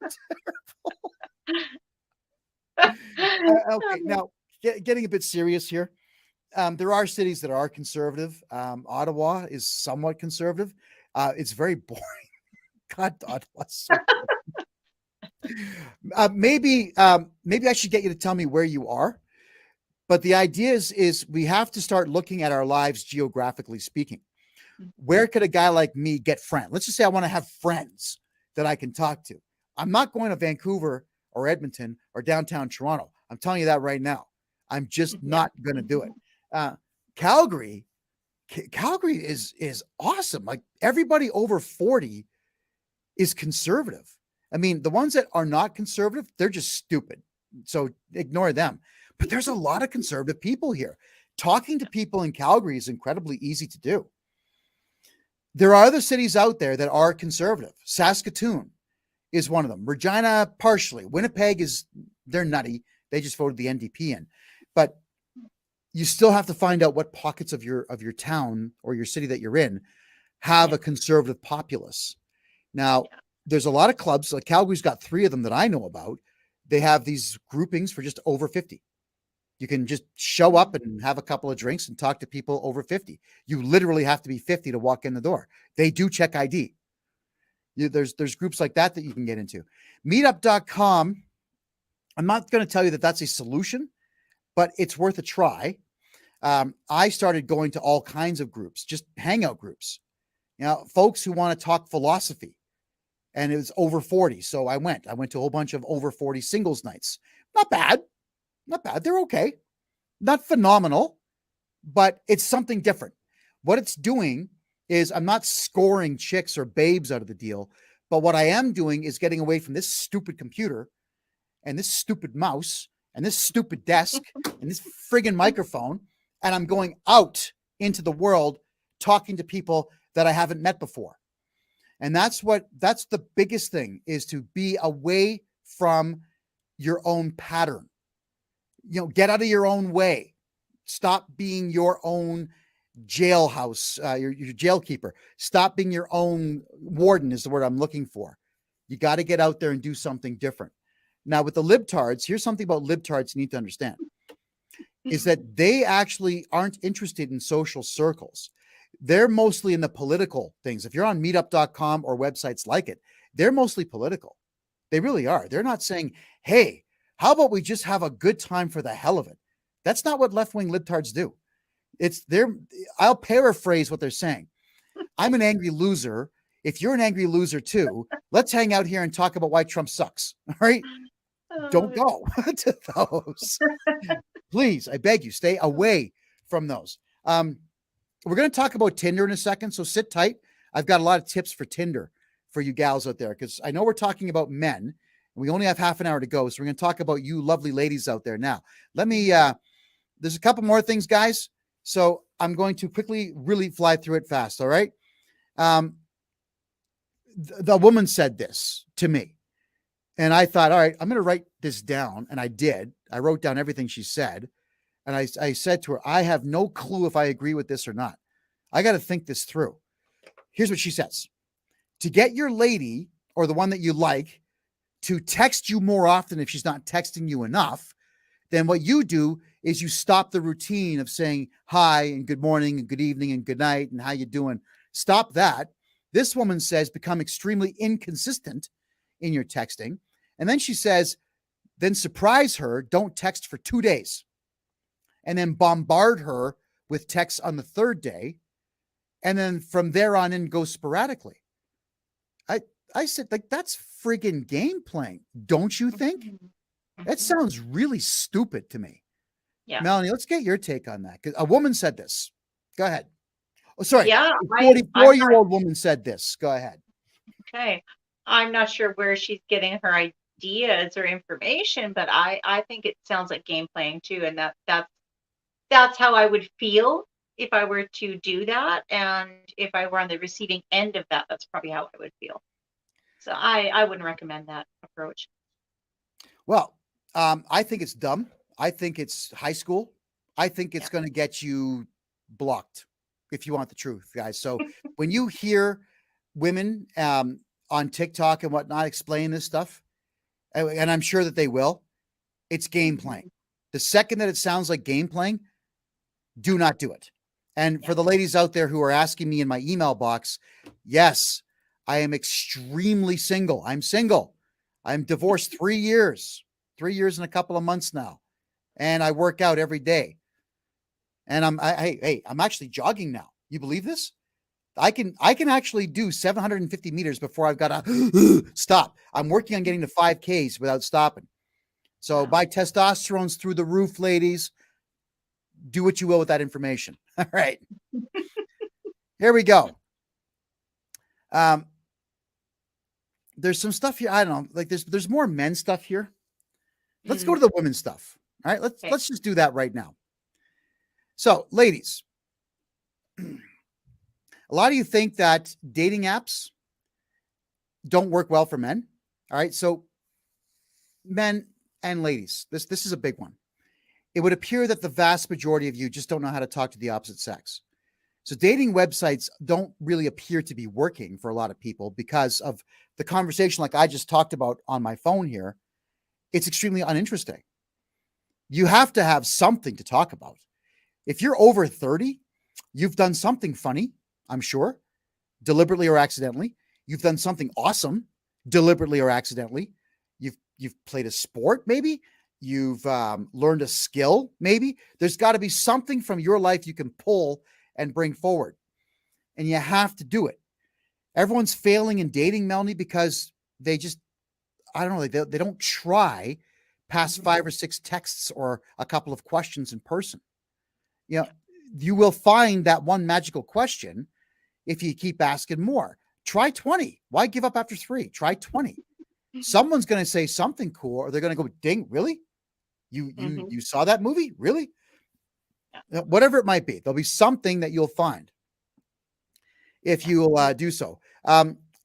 okay. Now, getting a bit serious here. There are cities that are conservative. Ottawa is somewhat conservative. It's very boring. God, Ottawa's so maybe I should get you to tell me where you are. But the idea is we have to start looking at our lives geographically speaking. Where could a guy like me get friends? Let's just say I want to have friends that I can talk to. I'm not going to Vancouver or Edmonton or downtown Toronto. I'm telling you that right now. I'm just not going to do it. Calgary is awesome. Like, everybody over 40 is conservative. I mean, the ones that are not conservative, they're just stupid. So ignore them. But there's a lot of conservative people here. Talking to people in Calgary is incredibly easy to do. There are other cities out there that are conservative. Saskatoon is one of them. Regina, partially. Winnipeg they're nutty. They just voted the NDP in. But you still have to find out what pockets of your town or your city that you're in have a conservative populace. Now, there's a lot of clubs. Like Calgary's got 3 of them that I know about. They have these groupings for just over 50. You can just show up and have a couple of drinks and talk to people over 50. You literally have to be 50 to walk in the door. They do check ID. There's groups like that you can get into. Meetup.com. I'm not going to tell you that that's a solution, but it's worth a try. I started going to all kinds of groups, just hangout groups, folks who want to talk philosophy, and it was over 40. So I went to a whole bunch of over 40 singles nights. Not bad. They're okay. Not phenomenal, but it's something different. What it's doing is I'm not scoring chicks or babes out of the deal, but what I am doing is getting away from this stupid computer and this stupid mouse and this stupid desk and this friggin' microphone. And I'm going out into the world talking to people that I haven't met before. And that's the biggest thing, is to be away from your own pattern. Get out of your own way. Stop being your own jailhouse, your jailkeeper. Stop being your own warden is the word I'm looking for. You got to get out there and do something different. Now, with the libtards, here's something about libtards you need to understand, is that they actually aren't interested in social circles. They're mostly in the political things. If you're on meetup.com or websites like it, they're mostly political. They really are. They're not saying, hey, how about we just have a good time for the hell of it? That's not what left-wing libtards do. I'll paraphrase what they're saying. I'm an angry loser. If you're an angry loser too, let's hang out here and talk about why Trump sucks. All right? Don't go to those. Please, I beg you, stay away from those. We're going to talk about Tinder in a second, so sit tight. I've got a lot of tips for Tinder for you gals out there, because I know we're talking about men, and we only have half an hour to go, so we're going to talk about you lovely ladies out there now. There's a couple more things, guys, so I'm going to quickly really fly through it fast, all right? The woman said this to me, and I thought, all right, I'm going to write this down, and I did. I wrote down everything she said, and I said to her, I have no clue if I agree with this or not. I got to think this through. Here's what she says. To get your lady, or the one that you like, to text you more often if she's not texting you enough, then what you do is you stop the routine of saying hi and good morning and good evening and good night and how you doing. Stop that. This woman says become extremely inconsistent in your texting. And then she says, then surprise her, don't text for 2 days. And then bombard her with texts on the 3rd day. And then from there on in, go sporadically. I said, like, that's friggin' game playing. Don't you think? That sounds really stupid to me. Yeah. Melanie, let's get your take on that. Because a woman said this. Go ahead. Oh, sorry. Yeah. A 44-year-old woman said this. Go ahead. Okay. I'm not sure where she's getting her ideas or information, but I think it sounds like game playing too. And that's how I would feel if I were to do that. And if I were on the receiving end of that, that's probably how I would feel. So I wouldn't recommend that approach. Well, I think it's dumb. I think it's high school. I think it's going to get you blocked, if you want the truth, guys. So when you hear women on TikTok and whatnot explain this stuff, and I'm sure that they will, it's game playing. The second that it sounds like game playing, do not do it. And for the ladies out there who are asking me in my email box, yes, I am extremely single. I'm single. I'm divorced 3 years and a couple of months now. And I work out every day. And I'm actually jogging now. You believe this? I can actually do 750 meters before I've got to stop. I'm working on getting to 5Ks without stopping. So my testosterone's through the roof, ladies. Do what you will with that information. All right. Here we go. There's some stuff here. I don't know. Like there's more men stuff here. Let's go to the women's stuff. All right. Let's just do that right now. So, ladies, a lot of you think that dating apps don't work well for men. All right. So, men and ladies, this is a big one. It would appear that the vast majority of you just don't know how to talk to the opposite sex. So dating websites don't really appear to be working for a lot of people because of the conversation like I just talked about on my phone here. It's extremely uninteresting. You have to have something to talk about. If you're over 30, you've done something funny, I'm sure, deliberately or accidentally. You've done something awesome, deliberately or accidentally. You've played a sport, maybe. You've learned a skill, maybe. There's got to be something from your life you can pull and bring forward. And you have to do it. Everyone's failing in dating, Melanie, because they just, I don't know, they don't try past 5 or 6 texts or a couple of questions in person. You know, you will find that one magical question if you keep asking more. Try 20. Why give up after 3? Try 20. Someone's going to say something cool, or they're going to go, ding, really? You saw that movie? Really? Whatever it might be, there'll be something that you'll find if you'll do so.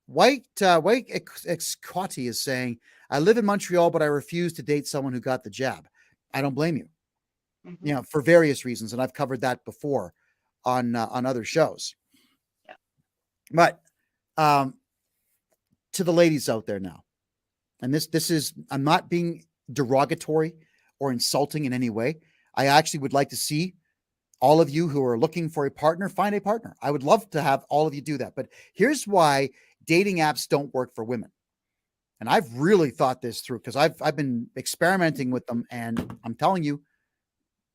White Scotty is saying, I live in Montreal, but I refuse to date someone who got the jab. I don't blame you, you know, for various reasons. And I've covered that before on other shows. Yeah. But to the ladies out there now, and this is, I'm not being derogatory or insulting in any way. I actually would like to see all of you who are looking for a partner, find a partner. I would love to have all of you do that. But here's why dating apps don't work for women. And I've really thought this through because I've been experimenting with them. And I'm telling you,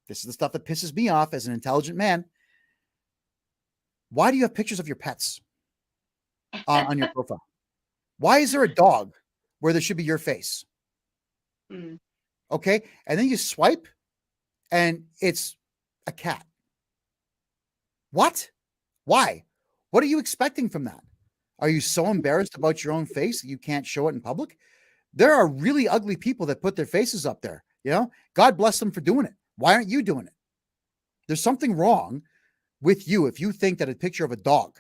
this is the stuff that pisses me off as an intelligent man. Why do you have pictures of your pets on your profile? Why is there a dog where there should be your face? Okay. And then you swipe and it's a cat. What? Why? What are you expecting from that? Are you so embarrassed about your own face that you can't show it in public? There are really ugly people that put their faces up there. You know, God bless them for doing it. Why aren't you doing it? There's something wrong with you if you think that a picture of a dog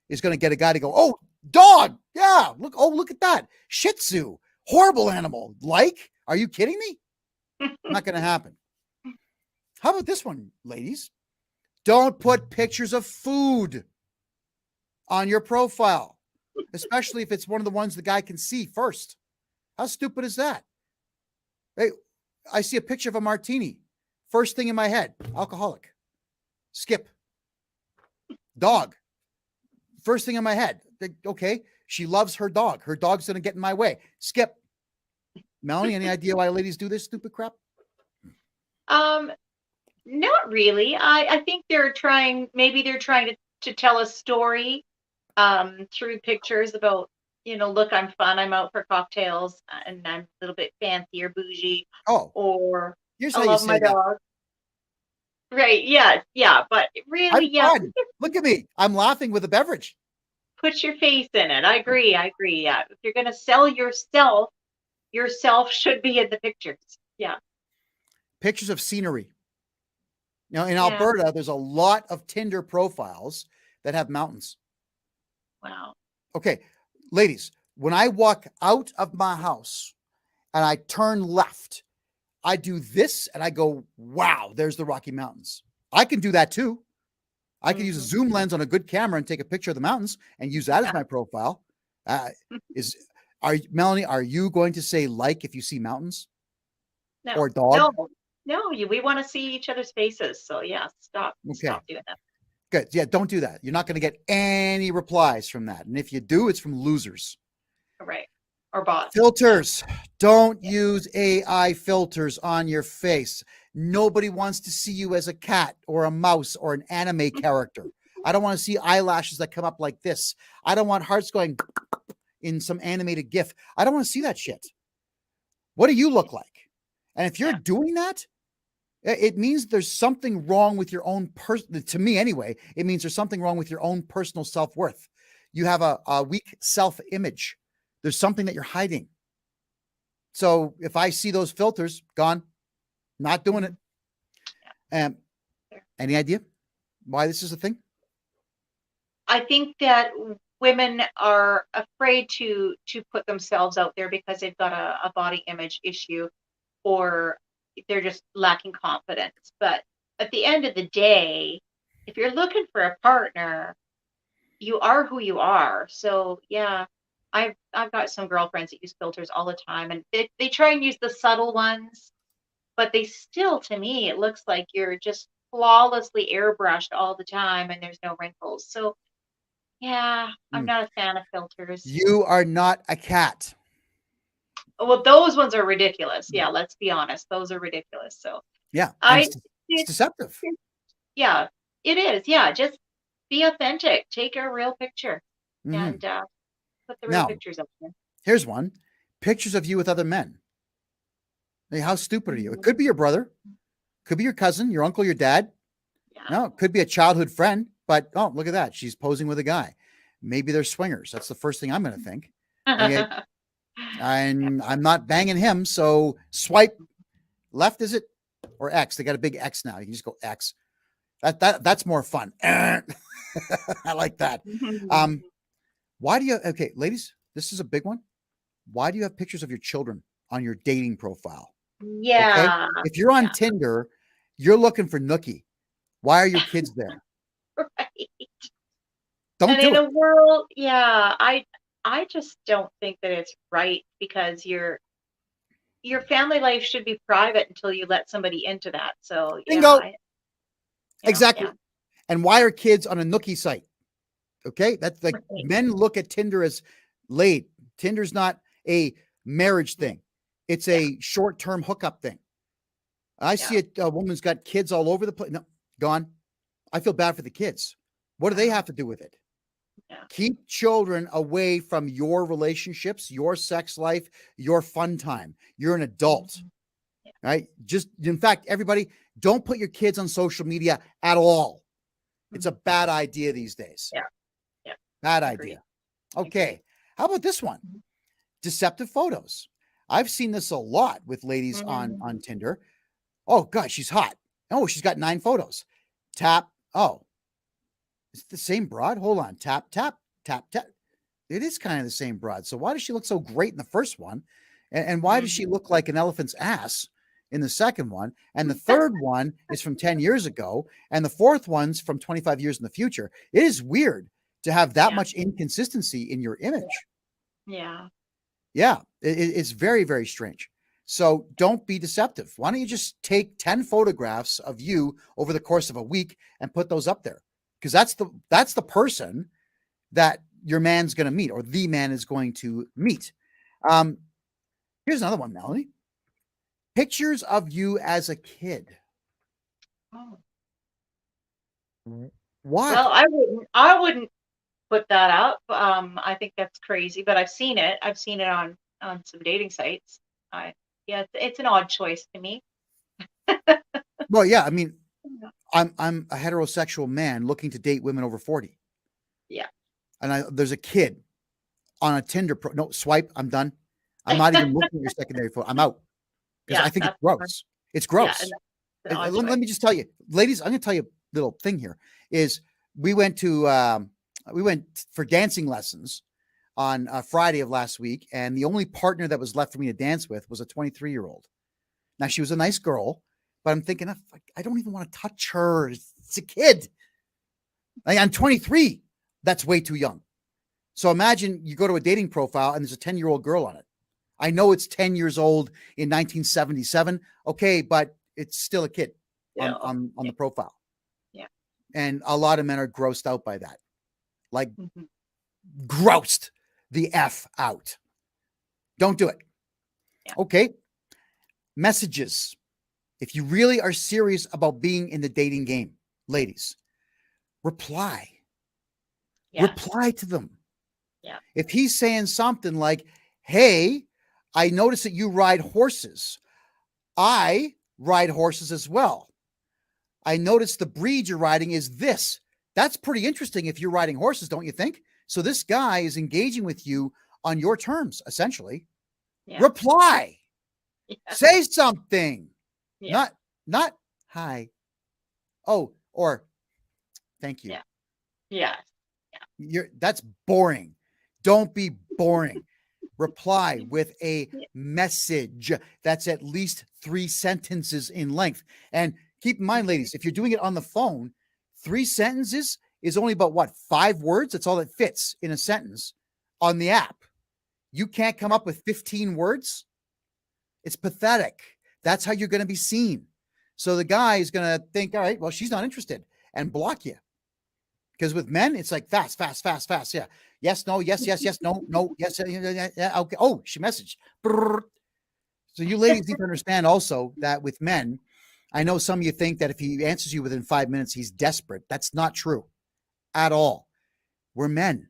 is going to get a guy to go, oh, dog. Yeah. Look. Oh, look at that. Shih Tzu. Horrible animal. Like, are you kidding me? Not going to happen. How about this one, ladies? Don't put pictures of food on your profile, especially if it's one of the ones the guy can see first. How stupid is that? Hey, I see a picture of a martini. First thing in my head, alcoholic. Skip. Dog. First thing in my head. Okay, she loves her dog. Her dog's going to get in my way. Skip. Melanie, any idea why ladies do this stupid crap? Not really. I think maybe they're trying to tell a story through pictures about, look, I'm fun, I'm out for cocktails, and I'm a little bit fancy or bougie. Oh, or here's I how you love say my that. dog. Right, yeah, but really, I'm fun. Look at me. I'm laughing with a beverage. Put your face in it. I agree, yeah. If you're going to sell yourself should be in the pictures. Yeah. Pictures of scenery. You know, in Yeah. Alberta, there's a lot of Tinder profiles that have mountains. Wow. Okay, ladies, when I walk out of my house and I turn left, I do this and I go, wow, there's the Rocky Mountains. I can do that too. I can use a zoom lens on a good camera and take a picture of the mountains and use that as my profile. Melanie, are you going to say like if you see mountains? No. Or dog? No, we want to see each other's faces. So yeah, stop doing that. Good. Yeah, don't do that. You're not going to get any replies from that. And if you do, it's from losers. Right. Or bots. Filters. Don't use AI filters on your face. Nobody wants to see you as a cat or a mouse or an anime character. I don't want to see eyelashes that come up like this. I don't want hearts going in some animated GIF. I don't want to see that shit. What do you look like? And if you're doing that, it means there's something wrong with your own to me anyway, it means there's something wrong with your own personal self-worth. You have a weak self-image. There's something that you're hiding. So if I see those filters, gone, not doing it. Any idea why this is a thing? I think that women are afraid to put themselves out there because they've got a body image issue, or they're just lacking confidence. But at the end of the day, if you're looking for a partner, you are who you are. So yeah, I've got some girlfriends that use filters all the time, and they try and use the subtle ones, but they still, to me, it looks like you're just flawlessly airbrushed all the time and there's no wrinkles. So yeah, I'm Mm. not a fan of filters. You are not a cat. Oh, well, those ones are ridiculous. Yeah, let's be honest. Those are ridiculous. So Yeah, and I, it's it, deceptive. yeah, it is. Yeah, just be authentic. Take a real picture Hmm. and put the real Now, pictures up there. here's one: pictures of you with other men. Hey, how stupid are you? It Mhm. could be your brother, could be your cousin, your uncle, your dad. Yeah. No, it could be a childhood friend. But oh, look at that, she's posing with a guy. Maybe they're swingers. That's the first thing I'm going to think. And I'm not banging him, so swipe left. Is it or X? They got a big X now. You can just go X. That's more fun. I like that. Why do you? Okay, ladies, this is a big one. Why do you have pictures of your children on your dating profile? Okay, Yeah, if you're on yeah, Tinder, you're looking for Nookie. Why are your kids there? right. Don't And do in it. a world, yeah, I just don't think that it's right because your family life should be private until you let somebody into that. So yeah, Bingo. yeah, Exactly. And why are kids on a Nookie site? Okay, that's like right, men look at Tinder as laid. Tinder's not a marriage thing; it's yeah, a short-term hookup thing. I yeah, see a woman's got kids all over the place. No, gone. I feel bad for the kids. What do they uh-huh, have to do with it? yeah, Keep children away from your relationships, your sex life, your fun time. You're an adult, mhm, yeah, right? Just, in fact, everybody, don't put your kids on social media at all. It's a mhm, bad idea these days. yeah, yeah, Bad agreed, idea. Okay. agreed. How about this one? Mhm, Deceptive photos. I've seen this a lot with ladies on mhm. Tinder. Oh, God, she's hot. Oh, she's got 9 photos. Tap. Oh, it's the same broad. Hold on. Tap, tap, tap, tap. It is kind of the same broad. So why does she look so great in the first one? And why does she Mhm. look like an elephant's ass in the second one? And the third one is from 10 years ago. And the fourth one's from 25 years in the future. It is weird to have that Yeah, much inconsistency in your image. yeah, Yeah, it's very, very strange. So don't be deceptive. Why don't you just take 10 photographs of you over the course of a week and put those up there? Because that's the person that your man's going to meet, or the man is going to meet. Um, Here's another one, Melanie. Pictures of you as a kid. oh. Well, Why? I wouldn't put that up. I think that's crazy, but I've seen it. I've seen it on some dating sites. I Yeah, it's an odd choice to me. Well, yeah, I mean, Yeah. I'm a heterosexual man looking to date women over 40. Yeah. And there's a kid on a Tinder no, swipe, I'm done. I'm not even looking at your secondary photo. I'm out because I Yeah, think it's that's gross. It's yeah, and gross. that's an odd Let choice. me just tell you, ladies, I'm going to tell you a little thing here is we went to we went for dancing lessons on Friday of last week, and the only partner that was left for me to dance with was a 23-year-old. Now she was a nice girl, but I'm thinking I don't even want to touch her. It's a kid. I'm 23. That's way too young. So imagine you go to a dating profile and there's a 10-year-old girl on it. I know it's 10 years old in 1977. Okay, but it's still a kid on Yeah. on on Yeah. the profile. Yeah. And a lot of men are grossed out by that. Like Mhm. grossed the F out. Don't do it. Yeah. Okay. Messages. If you really are serious about being in the dating game, ladies, reply. Yes. Reply to them. Yeah. If he's saying something like, hey, I notice that you ride horses. I ride horses as well. I noticed the breed you're riding is this. That's pretty interesting if you're riding horses, don't you think? So this guy is engaging with you on your terms, essentially. Yeah. Reply. Yeah. Say something. Yeah. Not hi. Oh, or thank you. Yeah. Yes. That's boring. Don't be boring. Reply with a message that's at least 3 sentences in length. And keep in mind, ladies, if you're doing it on the phone, 3 sentences is only about what, 5 words? That's all that fits in a sentence on the app. You can't come up with 15 words. It's pathetic. That's how you're going to be seen. So the guy is going to think, all right, well, she's not interested, and block you. Because with men, it's like fast, fast, fast, fast. Yeah. Yes, no, yes, yes, yes, no, no, yes, yeah, okay. Oh, she messaged. Brrr. So you ladies need to understand also that with men, I know some of you think that if he answers you within 5 minutes, he's desperate. That's not true at all. We're men.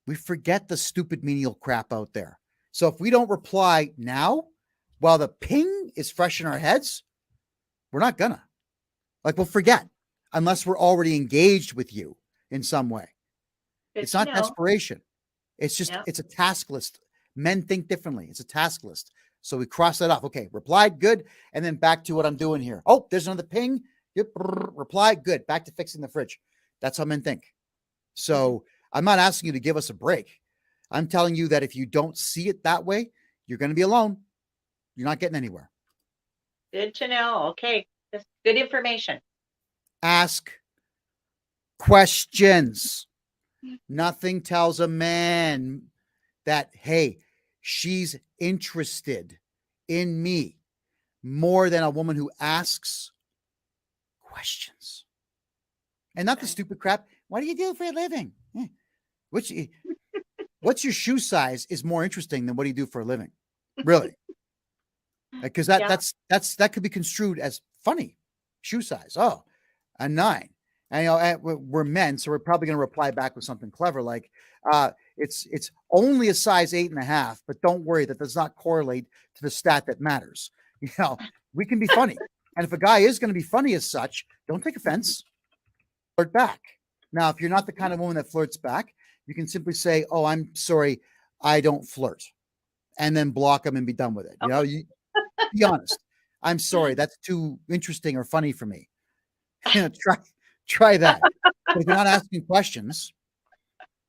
We forget the stupid menial crap out there. So if we don't reply now, while the ping is fresh in our heads, we're not gonna. Like, we'll forget unless we're already engaged with you in some way. Good It's to not know. desperation. It's just, Yep. it's a task list. Men think differently. It's a task list. So we cross that off. Okay, replied, good. And then back to what I'm doing here. Oh, there's another ping. Yep, reply, good. Back to fixing the fridge. That's how men think. So I'm not asking you to give us a break. I'm telling you that if you don't see it that way, you're going to be alone. You're not getting anywhere. Good to know. Okay. That's good information. Ask questions. Nothing tells a man that, hey, she's interested in me more than a woman who asks questions. And not the stupid crap. What do you do for a living? What's your shoe size is more interesting than what do you do for a living? Really? Because that could be construed as funny. Shoe size. Oh, a 9. And we're men, so we're probably going to reply back with something clever like, it's only a size 8.5, but don't worry, that does not correlate to the stat that matters. We can be funny. And if a guy is going to be funny as such, don't take offense. Flirt back. Now, if you're not the kind of woman that flirts back, you can simply say, oh, I'm sorry, I don't flirt. And then block them and be done with it. You be honest. I'm sorry, that's too interesting or funny for me. Try that. But if you're not asking questions,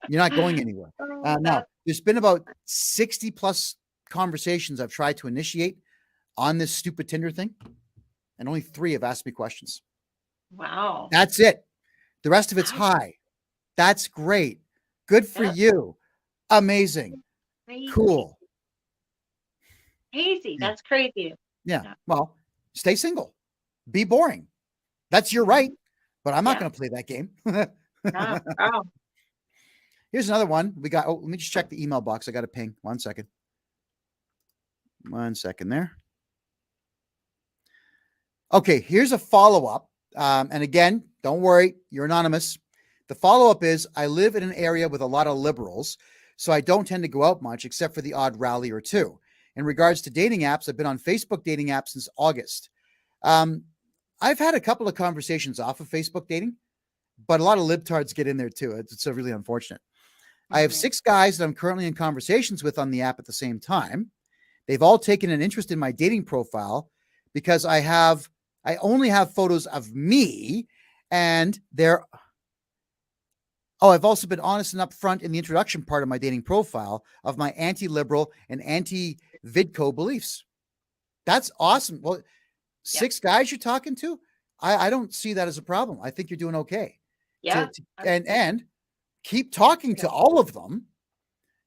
you're not going anywhere. Now, there's been about 60 plus conversations I've tried to initiate on this stupid Tinder thing, and only 3 have asked me questions. Wow. That's it. The rest of it's hi. That's great. Good for you. Amazing. Crazy. Cool. Crazy. That's crazy. Yeah. Well, stay single. Be boring. That's your right, but I'm not going to play that game. Wow. Here's another one. We got, let me just check the email box. I got a ping. 1 second. 1 second there. Okay, here's a follow-up. And again, don't worry, you're anonymous. The follow-up is, I live in an area with a lot of liberals, so I don't tend to go out much except for the odd rally or two. In regards to dating apps, I've been on Facebook dating apps since August. I've had a couple of conversations off of Facebook dating, but a lot of libtards get in there too. It's so really unfortunate. I have 6 guys that I'm currently in conversations with on the app at the same time. They've all taken an interest in my dating profile because I only have photos of me, and I've also been honest and upfront in the introduction part of my dating profile of my anti-liberal and anti-vidco beliefs. That's awesome. Well, 6 guys you're talking to, I don't see that as a problem. I think you're doing okay. Yeah. And keep talking to all of them.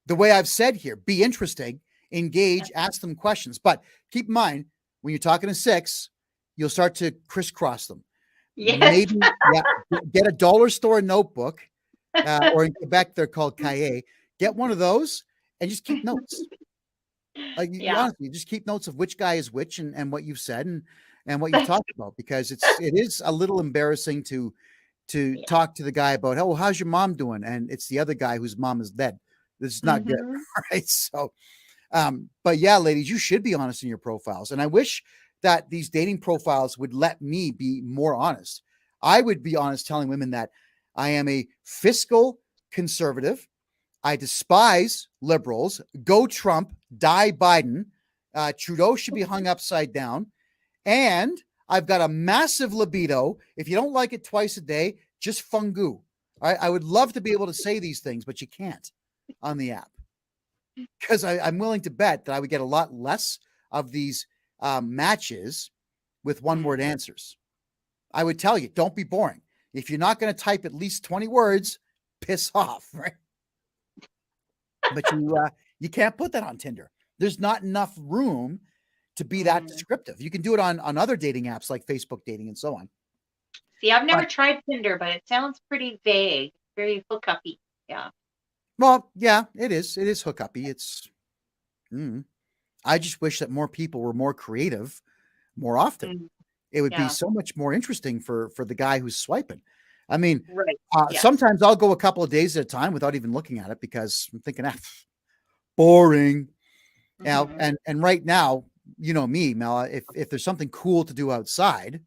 The way I've said here, be interesting, engage, ask them questions. But keep in mind, when you're talking to 6, you'll start to crisscross them. Yes. Maybe get a dollar store notebook, or in Quebec, they're called cahiers. Get one of those and just keep notes. Like, honestly, just keep notes of which guy is which and what you've said and what you've talked about, because it is a little embarrassing to talk to the guy about, oh, how's your mom doing? And it's the other guy whose mom is dead. This is not good. Right. So, but yeah, ladies, you should be honest in your profiles. And I wish that these dating profiles would let me be more honest. I would be honest telling women that I am a fiscal conservative. I despise liberals. Go Trump, die Biden. Trudeau should be hung upside down. And I've got a massive libido. If you don't like it twice a day, just fungu. I would love to be able to say these things, but you can't on the app, because I'm willing to bet that I would get a lot less of these matches with one-word answers. I would tell you, don't be boring. If you're not going to type at least 20 words, piss off, right? But you can't put that on Tinder. There's not enough room to be that descriptive. You can do it on other dating apps like Facebook dating and so on. See, I've never tried Tinder, but it sounds pretty vague, very hookup-y. Yeah. Well, yeah, it is. It is hookup-y. It's. I just wish that more people were more creative more often. It would be so much more interesting for the guy who's swiping. I mean, sometimes I'll go a couple of days at a time without even looking at it because I'm thinking, boring. Now, and right now, you know me, Mel, if there's something cool to do outside,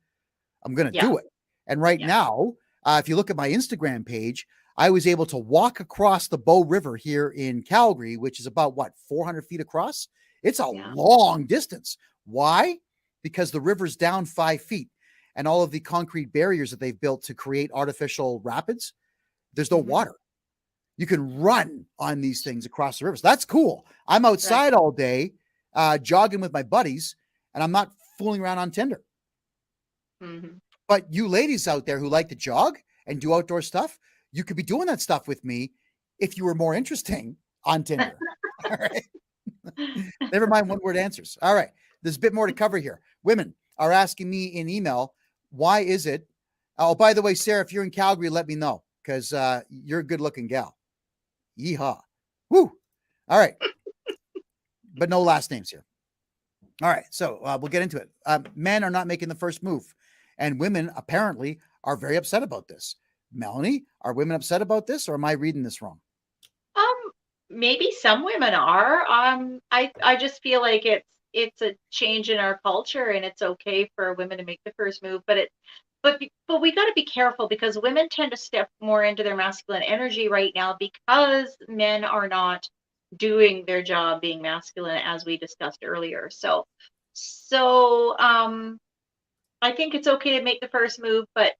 I'm going to do it. And right now, if you look at my Instagram page, I was able to walk across the Bow River here in Calgary, which is about 400 feet across. It's a long distance. Why? Because the river's down 5 feet and all of the concrete barriers that they've built to create artificial rapids, there's no water. You can run on these things across the rivers. That's cool. I'm outside all day, jogging with my buddies, and I'm not fooling around on Tinder. But you ladies out there who like to jog and do outdoor stuff, you could be doing that stuff with me if you were more interesting on Tinder. All right. Never mind one-word answers. All right. There's a bit more to cover here. Women are asking me in email, why is it? Oh, by the way, Sarah, if you're in Calgary, let me know, because you're a good-looking gal. Yeehaw. Woo. All right. But no last names here. All right. So we'll get into it. Men are not making the first move. And women apparently are very upset about this. Melanie, are women upset about this, or am I reading this wrong? Maybe some women are. I just feel like it's a change in our culture, and it's okay for women to make the first move. But we got to be careful, because women tend to step more into their masculine energy right now because men are not doing their job being masculine, as we discussed earlier. So I think it's okay to make the first move, but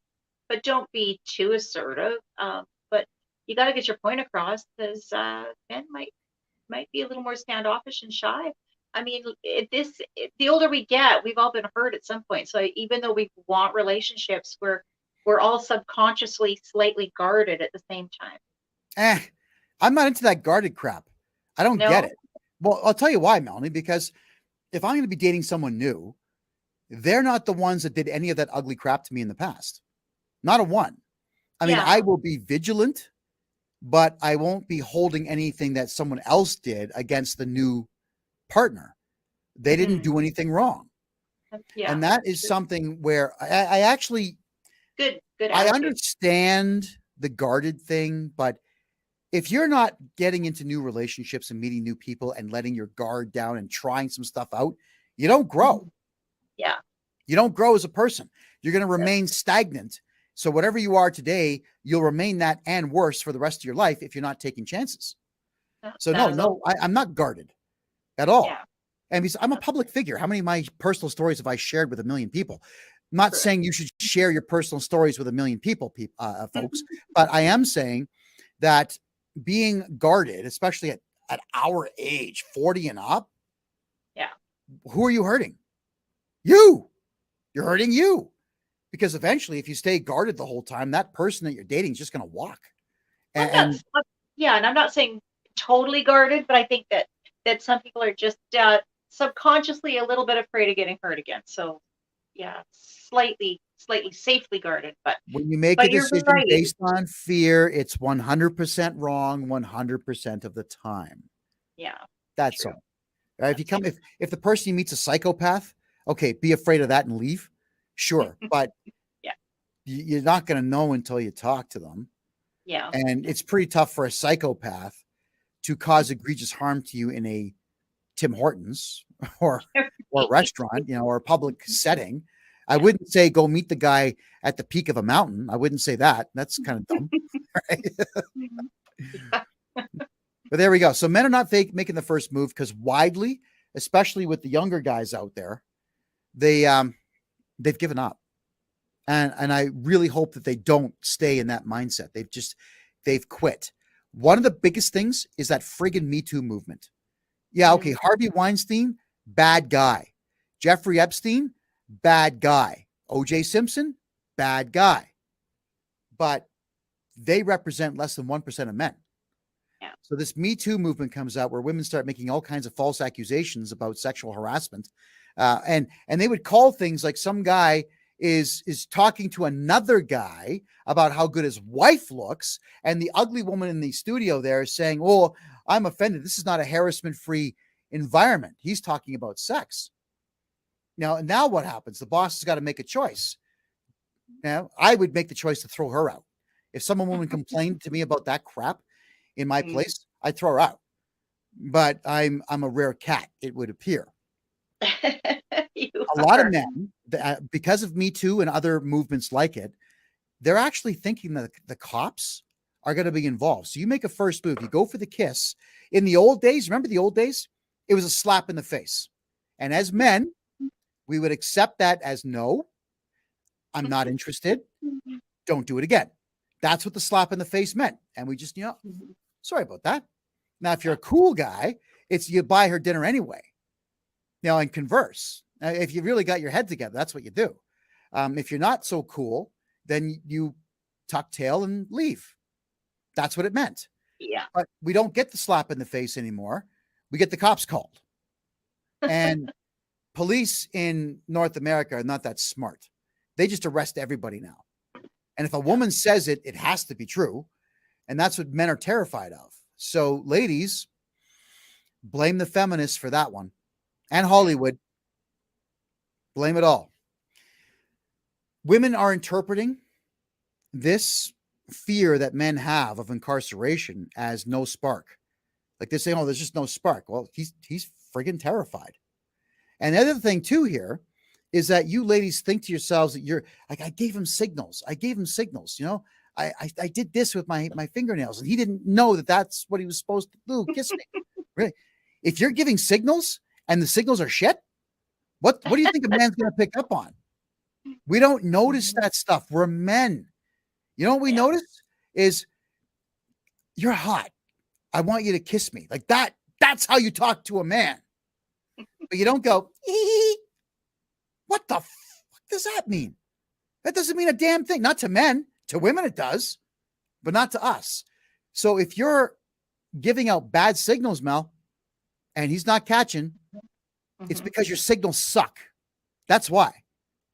don't be too assertive. But you got to get your point across, because men might be a little more standoffish and shy. I mean, the older we get, we've all been hurt at some point. So even though we want relationships, we're all subconsciously slightly guarded at the same time. I'm not into that guarded crap. I don't get it. Well, I'll tell you why, Melanie, because if I'm going to be dating someone new, they're not the ones that did any of that ugly crap to me in the past. Not a one. I mean, I will be vigilant, but I won't be holding anything that someone else did against the new partner. They didn't do anything wrong. Yeah. And that is something where I actually, good. I understand the guarded thing, but if you're not getting into new relationships and meeting new people and letting your guard down and trying some stuff out, you don't grow. Yeah. You don't grow as a person. You're going to remain stagnant. So whatever you are today, you'll remain that and worse for the rest of your life if you're not taking chances. So I'm not guarded at all. Yeah. And because I'm a public figure. How many of my personal stories have I shared with a million people? I'm not saying you should share your personal stories with a million people, folks, but I am saying that being guarded, especially at our age, 40 and up, who are you hurting? You're hurting you. Because eventually, if you stay guarded the whole time, that person that you're dating is just going to walk. And I'm not saying totally guarded, but I think that some people are just subconsciously a little bit afraid of getting hurt again. So, slightly safely guarded. But when you make a decision based on fear, it's 100% wrong 100% of the time. Yeah, that's all. Right? If the person you meet's a psychopath, okay, be afraid of that and leave. Sure, but you're not going to know until you talk to them. Yeah, and it's pretty tough for a psychopath to cause egregious harm to you in a Tim Hortons or a restaurant, or a public setting. I wouldn't say go meet the guy at the peak of a mountain. I wouldn't say that. That's kind of dumb. Right? But there we go. So men are not making the first move because widely, especially with the younger guys out there, they They've given up. And I really hope that they don't stay in that mindset. They've quit. One of the biggest things is that friggin' Me Too movement. Yeah, okay, Harvey Weinstein, bad guy. Jeffrey Epstein, bad guy. OJ Simpson, bad guy. But they represent less than 1% of men. Yeah. So this Me Too movement comes out where women start making all kinds of false accusations about sexual harassment. And they would call things like some guy is talking to another guy about how good his wife looks, and the ugly woman in the studio there is saying, "Oh, I'm offended. This is not a harassment-free environment. He's talking about sex." Now what happens? The boss has got to make a choice. Now, I would make the choice to throw her out. If some woman complained to me about that crap in my place, I'd throw her out. But I'm a rare cat, it would appear. A lot of men, because of Me Too and other movements like it, they're actually thinking that the cops are going to be involved. So you make a first move, you go for the kiss. In the old days, remember the old days? It was a slap in the face. And as men, we would accept that as no, I'm not interested. Don't do it again. That's what the slap in the face meant. And we just, sorry about that. Now, if you're a cool guy, it's you buy her dinner anyway. And converse. If you really got your head together, that's what you do. If you're not so cool, then you tuck tail and leave. That's what it meant. Yeah. But we don't get the slap in the face anymore. We get the cops called. And police in North America are not that smart. They just arrest everybody now. And if a woman says it, it has to be true. And that's what men are terrified of. So, ladies, blame the feminists for that one. And Hollywood. Blame it all. Women are interpreting this fear that men have of incarceration as no spark. Like they're saying, oh, there's just no spark. Well, he's friggin' terrified. And the other thing too here is that you ladies think to yourselves that you're like, I gave him signals. I did this with my fingernails, and he didn't know that that's what he was supposed to do. Kiss me. Really? If you're giving signals and the signals are shit, what do you think a man's going to pick up on? We don't notice that stuff. We're men. You know what we notice is you're hot. I want you to kiss me. Like that. That's how you talk to a man. But you don't go, what the fuck does that mean? That doesn't mean a damn thing. Not to men. To women it does, but not to us. So if you're giving out bad signals, Mel, and he's not catching, it's because your signals suck. That's why.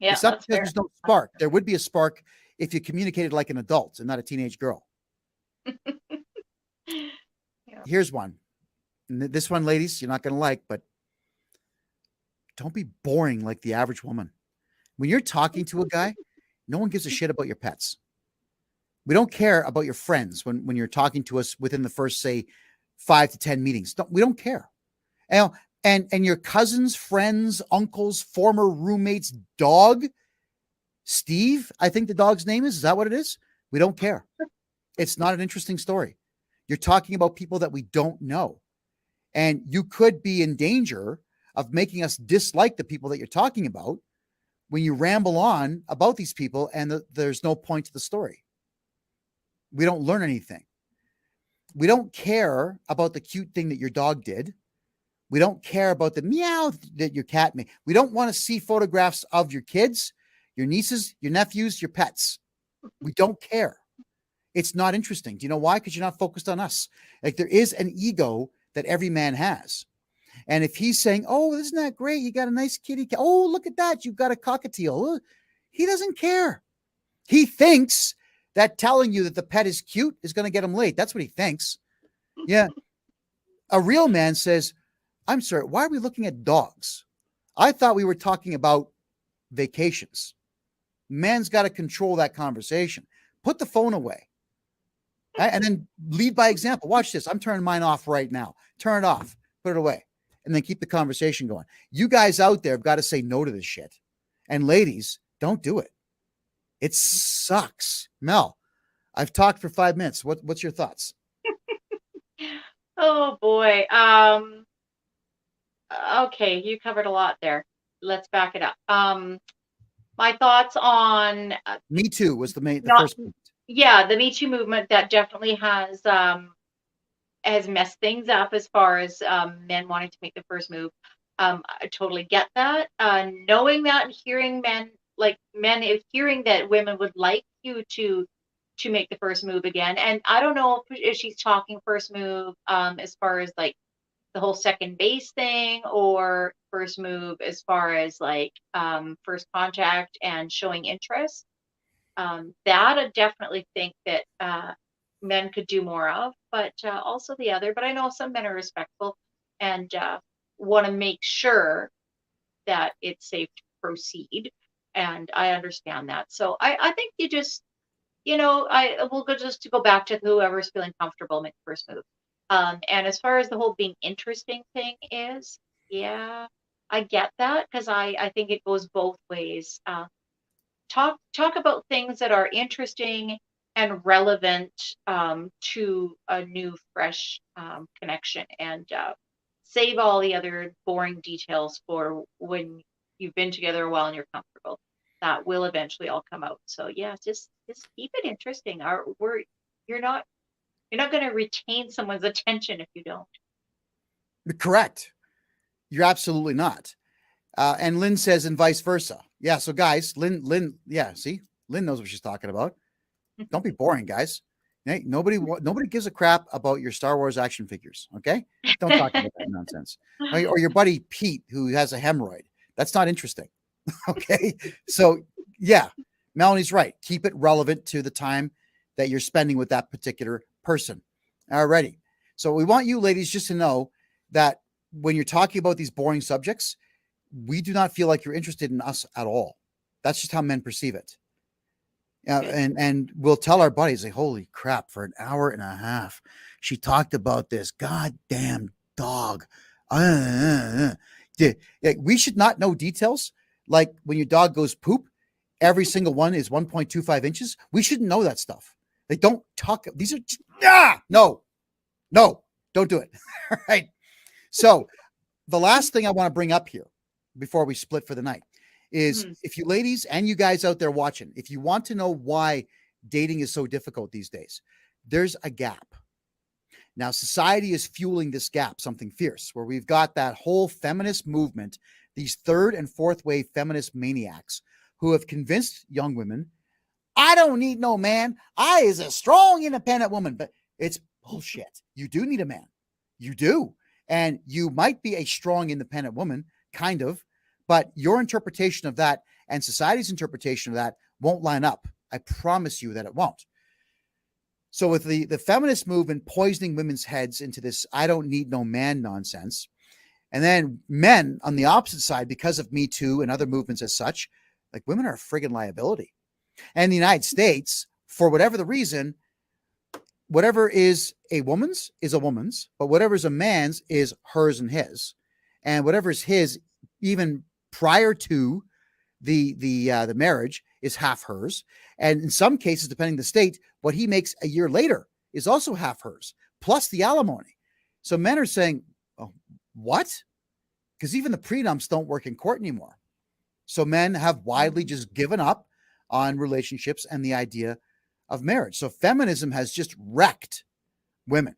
Yeah, it's not because there's no spark. There would be a spark if you communicated like an adult and not a teenage girl. Here's one. And this one, ladies, you're not going to like, but don't be boring like the average woman. When you're talking to a guy, no one gives a shit about your pets. We don't care about your friends when you're talking to us within the first, say, 5 to 10 meetings. We don't care. And your cousins, friends, uncles, former roommates, dog, Steve, I think the dog's name is that what it is? We don't care. It's not an interesting story. You're talking about people that we don't know. And you could be in danger of making us dislike the people that you're talking about when you ramble on about these people and there's no point to the story. We don't learn anything. We don't care about the cute thing that your dog did. We don't care about the meow that your cat made. We don't want to see photographs of your kids, your nieces, your nephews, your pets. We don't care. It's not interesting. Do you know why? Because you're not focused on us. Like there is an ego that every man has. And if he's saying, oh, isn't that great? You got a nice kitty cat. Oh, look at that. You've got a cockatiel. He doesn't care. He thinks that telling you that the pet is cute is going to get him laid. That's what he thinks. Yeah. A real man says, I'm sorry, why are we looking at dogs? I thought we were talking about vacations. Man's got to control that conversation. Put the phone away. Right? And then lead by example. Watch this. I'm turning mine off right now. Turn it off. Put it away. And then keep the conversation going. You guys out there have got to say no to this shit. And ladies, don't do it. It sucks. Mel, I've talked for 5 minutes. What's your thoughts? Oh boy. Okay, you covered a lot there. Let's back it up. My thoughts on Me Too was the not, first point. yeah, the Me Too movement that definitely has messed things up as far as men wanting to make the first move. I totally get that. Knowing that and hearing men hearing that women would like you to make the first move again. And I don't know if she's talking first move as far as like the whole second base thing, or first move as far as like first contact and showing interest. That I definitely think that men could do more of, but also the other. But I know some men are respectful and want to make sure that it's safe to proceed. And I understand that. So I think you just, I will go just to go back to whoever's feeling comfortable make the first move. And as far as the whole being interesting thing is, yeah, I get that because I think it goes both ways. Talk about things that are interesting and relevant to a new fresh connection, and save all the other boring details for when you've been together a while and you're comfortable. That will eventually all come out. So yeah, just keep it interesting. You're not you're not going to retain someone's attention if you don't. Correct. You're absolutely not. And Lynn says, and vice versa. Yeah. So guys, Lynn, yeah. See, Lynn knows what she's talking about. Don't be boring, guys. Hey, nobody gives a crap about your Star Wars action figures. Okay, don't talk about that nonsense. Or your buddy Pete who has a hemorrhoid. That's not interesting. Okay, so yeah, Melanie's right. Keep it relevant to the time that you're spending with that particular person. Alrighty. So we want you ladies just to know that when you're talking about these boring subjects, we do not feel like you're interested in us at all. That's just how men perceive it. And we'll tell our buddies, like, holy crap, for an hour and a half, she talked about this goddamn dog. We should not know details. Like when your dog goes poop, every single one is 1.25 inches. We shouldn't know that stuff. They don't talk. These are, no, don't do it. All right. So the last thing I want to bring up here before we split for the night is if you ladies and you guys out there watching, if you want to know why dating is so difficult these days, there's a gap. Now, society is fueling this gap, something fierce, where we've got that whole feminist movement, these third and fourth wave feminist maniacs who have convinced young women, I don't need no man. I is a strong, independent woman. But it's bullshit. You do need a man. You do. And you might be a strong, independent woman, kind of, but your interpretation of that and society's interpretation of that won't line up. I promise you that it won't. So with the feminist movement poisoning women's heads into this I don't need no man nonsense, and then men on the opposite side, because of Me Too and other movements as such, like women are a friggin' liability. And the United States, for whatever the reason, whatever is a woman's is a woman's, but whatever is a man's is hers and his. And whatever is his, even prior to the marriage, is half hers. And in some cases, depending the state, what he makes a year later is also half hers, plus the alimony. So men are saying, oh, what? Because even the prenups don't work in court anymore. So men have widely just given up on relationships and the idea of marriage. So feminism has just wrecked women.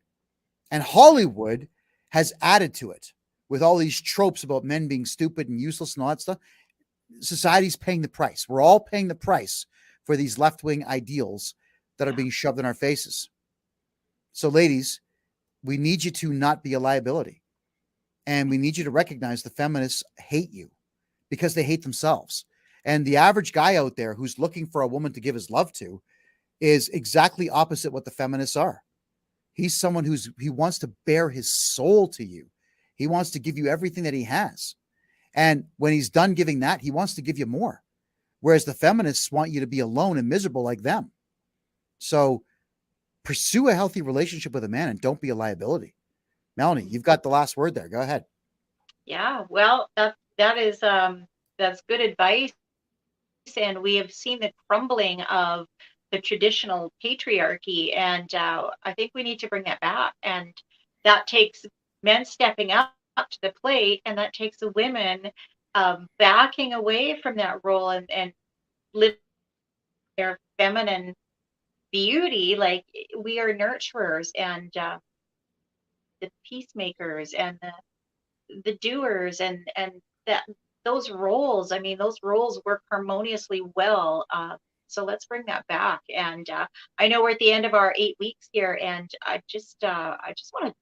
And Hollywood has added to it with all these tropes about men being stupid and useless and all that stuff. Society's paying the price. We're all paying the price for these left-wing ideals that are being shoved in our faces. So ladies, we need you to not be a liability. And we need you to recognize the feminists hate you because they hate themselves. And the average guy out there who's looking for a woman to give his love to is exactly opposite what the feminists are. He's someone he wants to bare his soul to you. He wants to give you everything that he has. And when he's done giving that, he wants to give you more. Whereas the feminists want you to be alone and miserable like them. So pursue a healthy relationship with a man and don't be a liability. Melanie, you've got the last word there. Go ahead. Yeah, well, that is that's good advice, and we have seen the crumbling of the traditional patriarchy, and I think we need to bring that back, and that takes men stepping up to the plate, and that takes the women backing away from that role and live their feminine beauty. Like, we are nurturers and the peacemakers and the doers, and that those roles. I mean, those roles work harmoniously well. So let's bring that back. And I know we're at the end of our 8 weeks here, and I just want to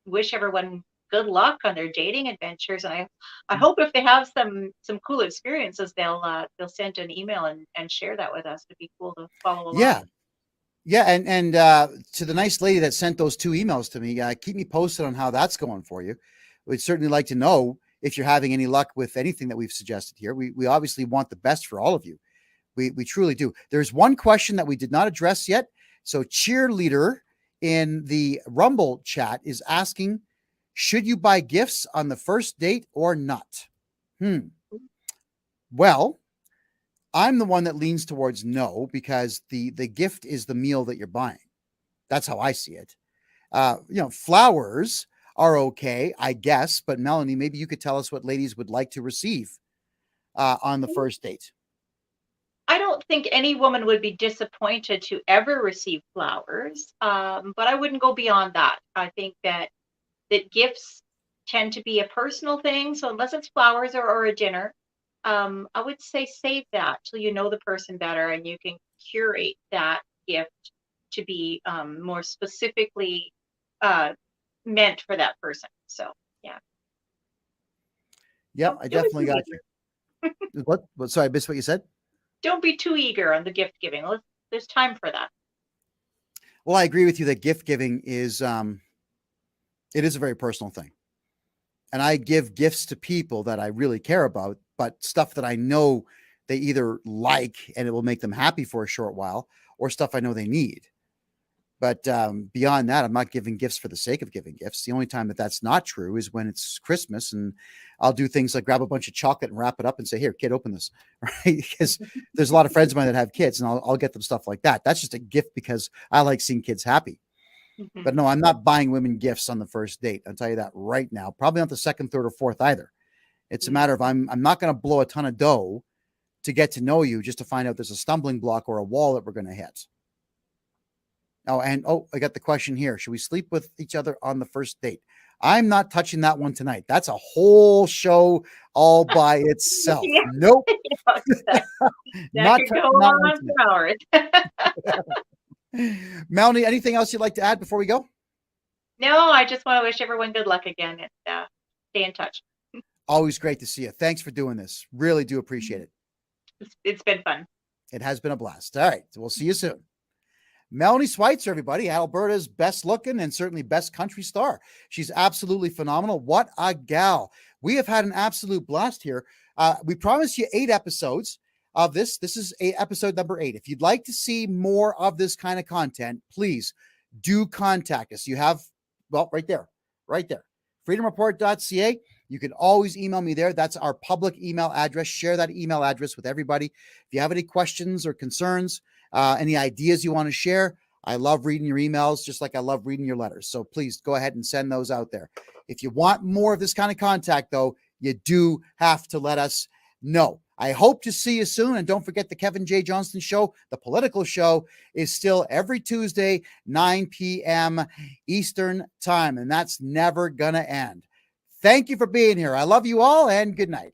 wish everyone good luck on their dating adventures. And I hope if they have some cool experiences, they'll send an email and share that with us. It'd be cool to follow along. Yeah. Yeah. And to the nice lady that sent those 2 emails to me, keep me posted on how that's going for you. We'd certainly like to know if you're having any luck with anything that we've suggested here. We obviously want the best for all of you. We truly do. There's one question that we did not address yet. So Cheerleader in the Rumble chat is asking, should you buy gifts on the first date or not? Well, I'm the one that leans towards no, because the gift is the meal that you're buying. That's how I see it. Flowers are okay, I guess. But Melanie, maybe you could tell us what ladies would like to receive on the first date. I don't think any woman would be disappointed to ever receive flowers, but I wouldn't go beyond that. I think that gifts tend to be a personal thing. So unless it's flowers or a dinner, I would say save that till you know the person better, and you can curate that gift to be more specifically meant for that person. So yeah. Yeah, I definitely got you. What? Sorry, I missed what you said. Don't be too eager on the gift giving. There's time for that. Well, I agree with you that gift giving is it is a very personal thing. And I give gifts to people that I really care about, but stuff that I know they either like and it will make them happy for a short while, or stuff I know they need. But beyond that, I'm not giving gifts for the sake of giving gifts. The only time that that's not true is when it's Christmas, and I'll do things like grab a bunch of chocolate and wrap it up and say, here, kid, open this, right? Because there's a lot of friends of mine that have kids, and I'll get them stuff like that. That's just a gift because I like seeing kids happy. Mm-hmm. But no, I'm not buying women gifts on the first date. I'll tell you that right now. Probably not the second, third, or fourth either. It's a matter of I'm not going to blow a ton of dough to get to know you just to find out there's a stumbling block or a wall that we're going to hit. I got the question here. Should we sleep with each other on the first date? I'm not touching that one tonight. That's a whole show all by itself. Yeah. Nope. that could go on for hours. Melanie, anything else you'd like to add before we go? No, I just want to wish everyone good luck again, and stay in touch. Always great to see you. Thanks for doing this. Really do appreciate it. It's been fun. It has been a blast. All right. So we'll see you soon. Melanie Schweitzer, everybody, Alberta's best looking and certainly best country star. She's absolutely phenomenal. What a gal. We have had an absolute blast here. We promised you 8 episodes of this. This is episode number 8. If you'd like to see more of this kind of content, please do contact us. You have, well, right there, freedomreport.ca. You can always email me there. That's our public email address. Share that email address with everybody. If you have any questions or concerns, any ideas you want to share, I love reading your emails just like I love reading your letters. So please go ahead and send those out there. If you want more of this kind of contact, though, you do have to let us know. I hope to see you soon. And don't forget the Kevin J. Johnston Show, the political show, is still every Tuesday, 9 p.m. Eastern time. And that's never going to end. Thank you for being here. I love you all, and good night.